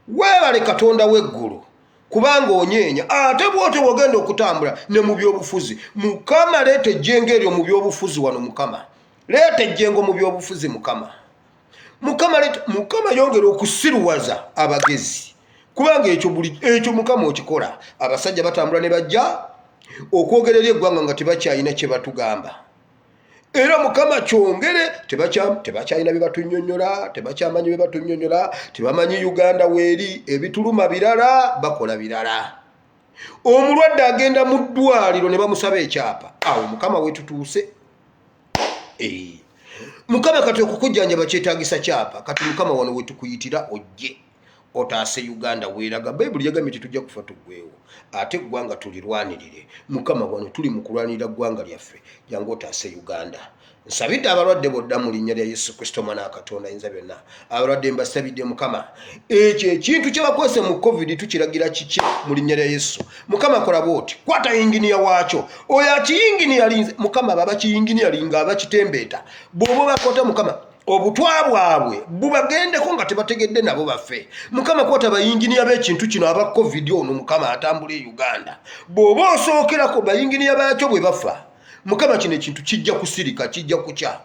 Speaker 1: Weebale Katonda w'eggulu kubanga onyeenya ate bw'ote bw'ogenda okutambula ne mu byobufuzi. Mukama leeta ejjengo eryo mu byobufuzi wano. Mukama leeta ejjengo mu byobufuzi. Mukama yongera okusiruwaza abagezi kubanga ekyo Mukama okikola. Abasajja batambula ne bajja okwogerera eggwanga nga tebakyalina kye batugamba. Era Mukama kyongere tebakyalina bye batunnyonnyola, tebakyamanyi bye batunnyonnyola, tebamanyi Uganda weeri, ebituluma birala bakola birala. Omulwadde agenda mu ddwaliro ne bamusaba ekyapa. Awo Mukama wetutuuse. Mukama kati okukujjanjaba kyetaagisa kyapa. Kati Mukama wano wetukuyitira ojje otaase Uganda weeraga. Bayibuli yagambye tujja kufa tuggweewo ate eggwanga tulirwanirire. Mukama wano tuli mu kulwanirira ggwanga lyaffe, jangu otaase Uganda. Nsabidde abalwadde bodda mu linnya lya Yesu Kristo Mwana wa Katonda Ayinza Byonna. Abalwadde mbasabidde Mukama ekyo ekintu kye bakwese mu COVID tukiragira kiki mu linnya lya Yesu. Mukama kola bw'oti, kwata yinginiya waakyo oyo akiyinginiya linze. Mukama baba kiyinginiya linga abakitembeeta bw'oba bakota Mukama obutwa bwabwe bubagendeko nga tebategedde nabo baffe. Mukama kwata bayinginiya b'ekintu kino aba COVID ono Mukama atambula e Uganda. Bw'oba osookerako bayinginiya baakyo bwe bafa Mukama kino ekintu kijja kusirika, kijja kukya.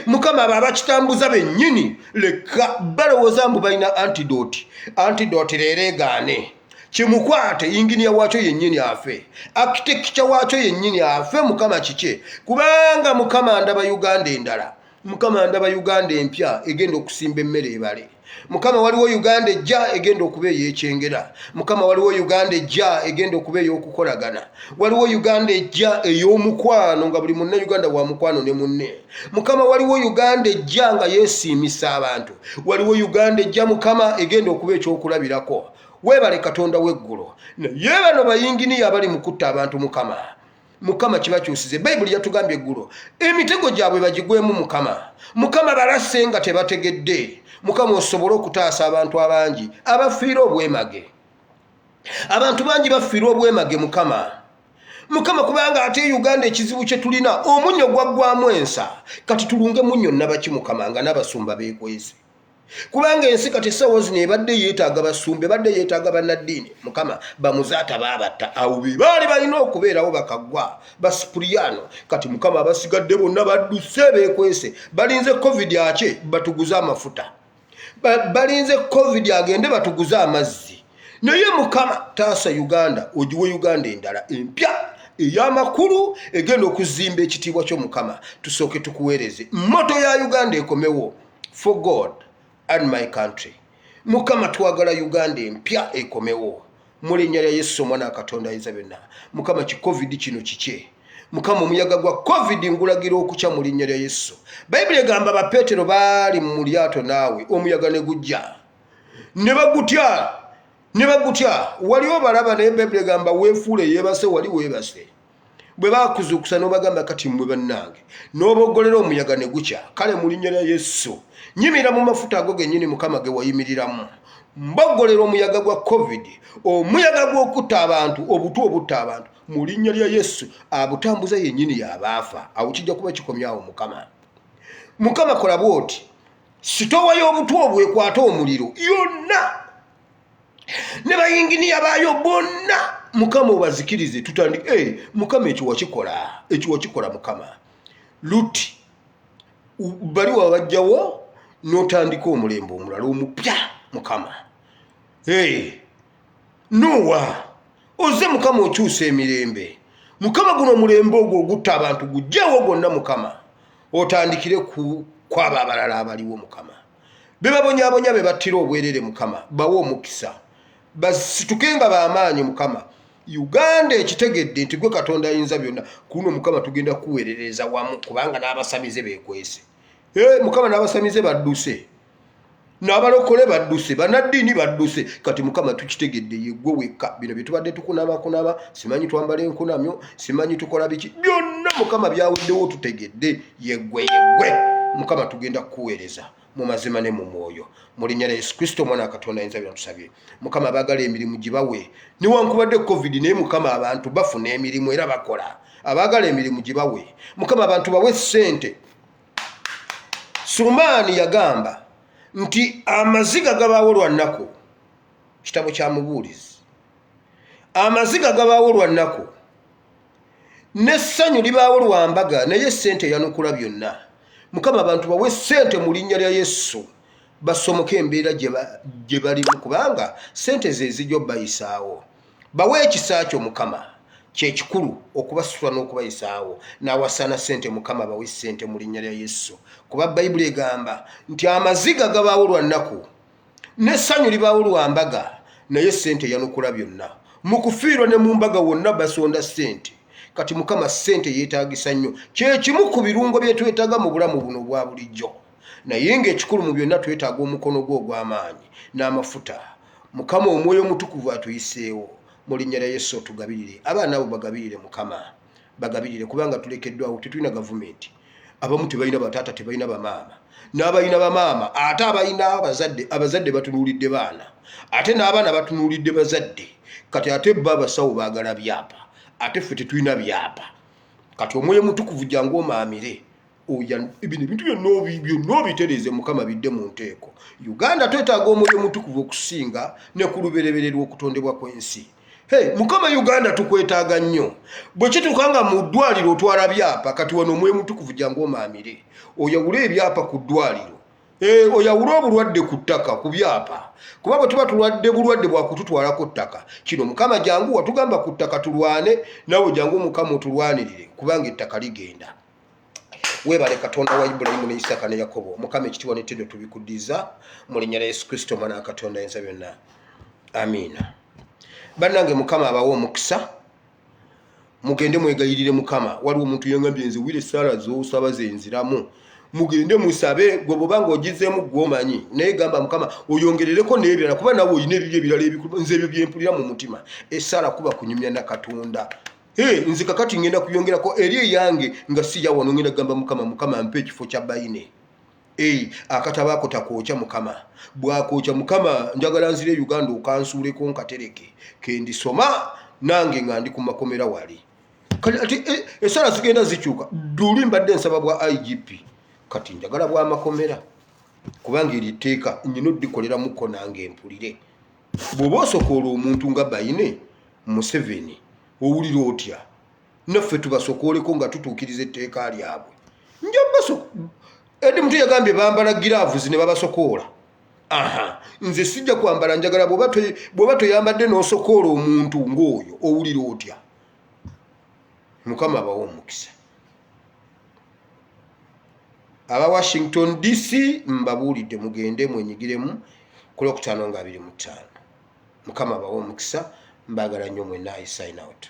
Speaker 1: Mukama aba abakitambuza bennyini leka balowooza mbu balina antidote leero egaane. Kimukwate yinginiya waakyo yennyini afe, architecture waakyo yennyini afe. Mukama kike kubanga Mukama ndaba Uganda endala. Mukama ndaba Uganda empya egenda okusimba emmere ebale. Mukama waliwo Uganda ejja egenda okuba eyekyengera. Mukama waliwo Uganda ejja egenda okuba ey'okukolagana. Waliwo Uganda ejja ey'omukwano nga buli munne Uganda wa mukwano ne munne. Mukama waliwo Uganda ejja nga yeesiimisa abantu. Waliwo Uganda ejja Mukama egenda okuba ekyokulabirako. Weebale Katonda w'eggulu. Naye bano bayinginiya abali mu kutta abantu Mukama kibakyusize. Bayibuli yatugambye eggulo emitego gyabwe bagigwemu Mukama balase nga tebategedde. Mukama osobole okutaasa abantu abangi abafiira obwemage. Abantu bangi bafiira obwemage Mukama kubanga ate Uganda ekizibu kye tulina omunyo gwaggwamu ensa. Kati tulunge munnyo nabaki Mukama nga n'abasumba beekwese. Kubanga ensi kati essaawa zino ebadde yeetaaga basumbe, badde yeetaaga bannaddiini. Mukama bamuzaata baabatta. Awo be baali balina okubeerawo bakaggwa Basipuliyano. Kati Mukama abasigadde bonna badduse beekwese. Balinze COVID ake batuguze amafuta. Balinze COVID agende batuguze amazzi. Naye Mukama taasa Uganda, ogiwe Uganda endala empya ey'amakulu egenda okuzimba ekitiibwa kyo Mukama. Tusooke tukuweereze. Mmoto ya Uganda ekomewo, for God and my country. Mukama twagala Uganda empya ekomewo. Mu linnya lya Yesu Omwana wa Katonda ayinza byonna. Mukama ki COVID kino kike. Mukama omuyaga gwa COVID ngulagira okukya mu linnya lya Yesu. Bayibuli egamba ba Petero baali mu lyato naawe omuyaga ne gujja. Ne bagutya. Waliwo balaba naye Bayibuli egamba weefuule yeebase wali weebase. Bwe baakuzuukusa n'obagamba kati mmwe bannange n'oboggolera omuyaga ne gukya. Kale mu linnya lya Yesu nyimira mu mafuta ago gennyini Mukama ge wayimiriramu. Mboggolera omuyaga gwa COVID, omuyaga gw'okutta abantu, obutta abantu. Mu linnya lya Yesu abutambuza yennyini y'abaafa. Awo kijja kuba kikomyawo Mukama kola bw'oti. Sitowa y'obutwa obwo ekwata omuliro yonna. Ne bayinginiya baayo bonna Mukama obazikirize tutandike. Mukama ekyo wakikola Mukama. Luti bali wabajjawo n'otandika omulembe omulala omupya Mukama. Nowa oze Mukama okyusa emirembe. Mukama guno omulembe ogwo ogutta abantu gujjewo gwonna Mukama. Otandikire kwaba abalala abaliwo Mukama. Be babonyabonya be battira obwerere Mukama. Bawo omukisa. Basituke nga b'amaanyi Mukama. Uganda ekitegedde nti gwe Katonda ayinza byonna. Kuno Mukama tugenda kuweerereza wamu kubanga n'abasamize beekwese. Mukama n'abasamize badduse. N'abalokole badduse, bannaddiini badduse. Kati Mukama tukitegedde yeggwe wekka. Bino bye tubadde tukunaba, simanyi twambala enkunamyo, simanyi tukola biki. Byonna Mukama byawuddewo tutegedde yeggwe. Mukama tugenda kuweereza mu mazima ne mu mwoyo. Mu linnya lya Yesu Kristo Omwana wa Katonda ayinza byonna tusabye. Mukama baagala emirimu gibawe. Newankubadde COVID naye Mukama abantu bafuna emirimu era bakola. Abaagala emirimu gibawe. Mukama abantu bawe ssente. Sulumani yagamba nti amaziga gabaawo lwa nnaku. Kitabo kya Mubuulizi. Amaziga gabaawo lwa nnaku. N'essanyu libaawo lwa mbaga naye ssente yanukula byonna. Mukama abantu bawe ssente mu linnya lya Yesu. Basomoke embeera gye balimu kubanga ssente ze zijja obbayisaawo. Bawe ekisa kyo Mukama. Kyekikulu okubasula n'okubayisaawo. N'awasana ssente Mukama bawe ssente mu linnya lya Yesu. Kuba Bayibuli egamba nti amaziga gabaawo lwa nnaku. N'essanyu libaawo lwa mbaga naye ssente yanukula byonna. Mu kufiirwa ne mu mbaga wonna basonda ssente. Kati Mukama ssente yeetaagisa nnyo. Kye kimu ku birungo bye twetaaga mu bulamu buno obwa bulijjo. Naye ng'ekikulu mu byonna twetaaga omukono gwo ogw'amaanyi n'amafuta. Mukama omwoyo omutukuvu atuyiseewo. Mu linnya lya Yesu tugabirire. Abaana abo bagabirire Mukama. Bagabirire kubanga tulekeddwawo tetulina gavumenti. Abamu tebalina bataata tebalina bamaama. N'abalina bamaama ate abalina abazadde batunuulidde baana. Ate n'abaana batunuulidde bazadde. Kati ate bo abasawo baagala byapa. Ate ffe tetulina byapa. Kati omwoyo mutukuvu jangu omaamire. Ebintu byonna obitereeze Mukama bidde mu nteeko. Uganda twetaaga omwoyo mutukuvu okusinga ne ku lubereberye lw'okutondebwa kw'ensi. Mukama Uganda tukwetaaga nnyo. Bwe kitukanga mu ddwaliro otwala byapa kati wano omwoyo mutukuvu jangu omaamire. Oyawula ebyapa ku ddwaliro. Oyawula obulwadde ku ttaka ku byapa. Kuba bwe tuba tulwadde bulwadde bwa kututwalako ttaka. Kino Mukama jangu watugamba ku ttaka tulwane nawe jangu Mukama otulwanirire kubanga ettaka ligenda. webale Katonda wa Ibulayimu ne Isaka ne Yakobo. Mukama ekitiibwa n'ettendo tubikuddiza mu linnya lya Yesu Kristo Mwana wa Katonda ayinza byonna. Amiina. Bannange Mukama abawa omukisa. Mugende mwegayirire Mukama. Waliwo omuntu yangambye nze wire Sara z'osaba ze nziramu. Mugende musabe gwe bobanga ogizeemu gw'omanyi naye gamba Mukama oyongerereko n'ebirala kuba nawe oyina ebibyo ebirala ebikulu nze ebyo bye mpulira mu mutima. Esara kuba kunyumya na Katonda. Nze kakati ngenda kuyongerako eri eyange nga si yawano ngenda gamba Mukama mpe ekifo kya bayine. Akatabaako takookya Mukama. Bwakookya Mukama njagala nzire Uganda okansuuleko nkatereke. Kendisoma nange nga ndi ku makomera wali. Kati esala zigenda zikyuka. Duli mbadde nsaba bwa IGP. Kati njagala bwa makomera. Kubanga eri tteeka nnyina oddikolera muko nange mpulire. Bw'oba osokoola omuntu nga bayine Museveni owulira otya? Naffe tubasokooleko nga tutuukiriza etteeka lyabwe. Edi muntu yagambye bambala giraavuzi ne babasokoola. Nze sijja kwambala njagala bw'oba toyambadde n'osokoola omuntu ng'oyo owulira otya? Mukama abawa omukisa. Aba Washington DC mbabuulidde mugende mwenyigiremu ku Lwokutaano nga 25. Mukama abawa omukisa. Mbagala nnyo mwenna. I sign out.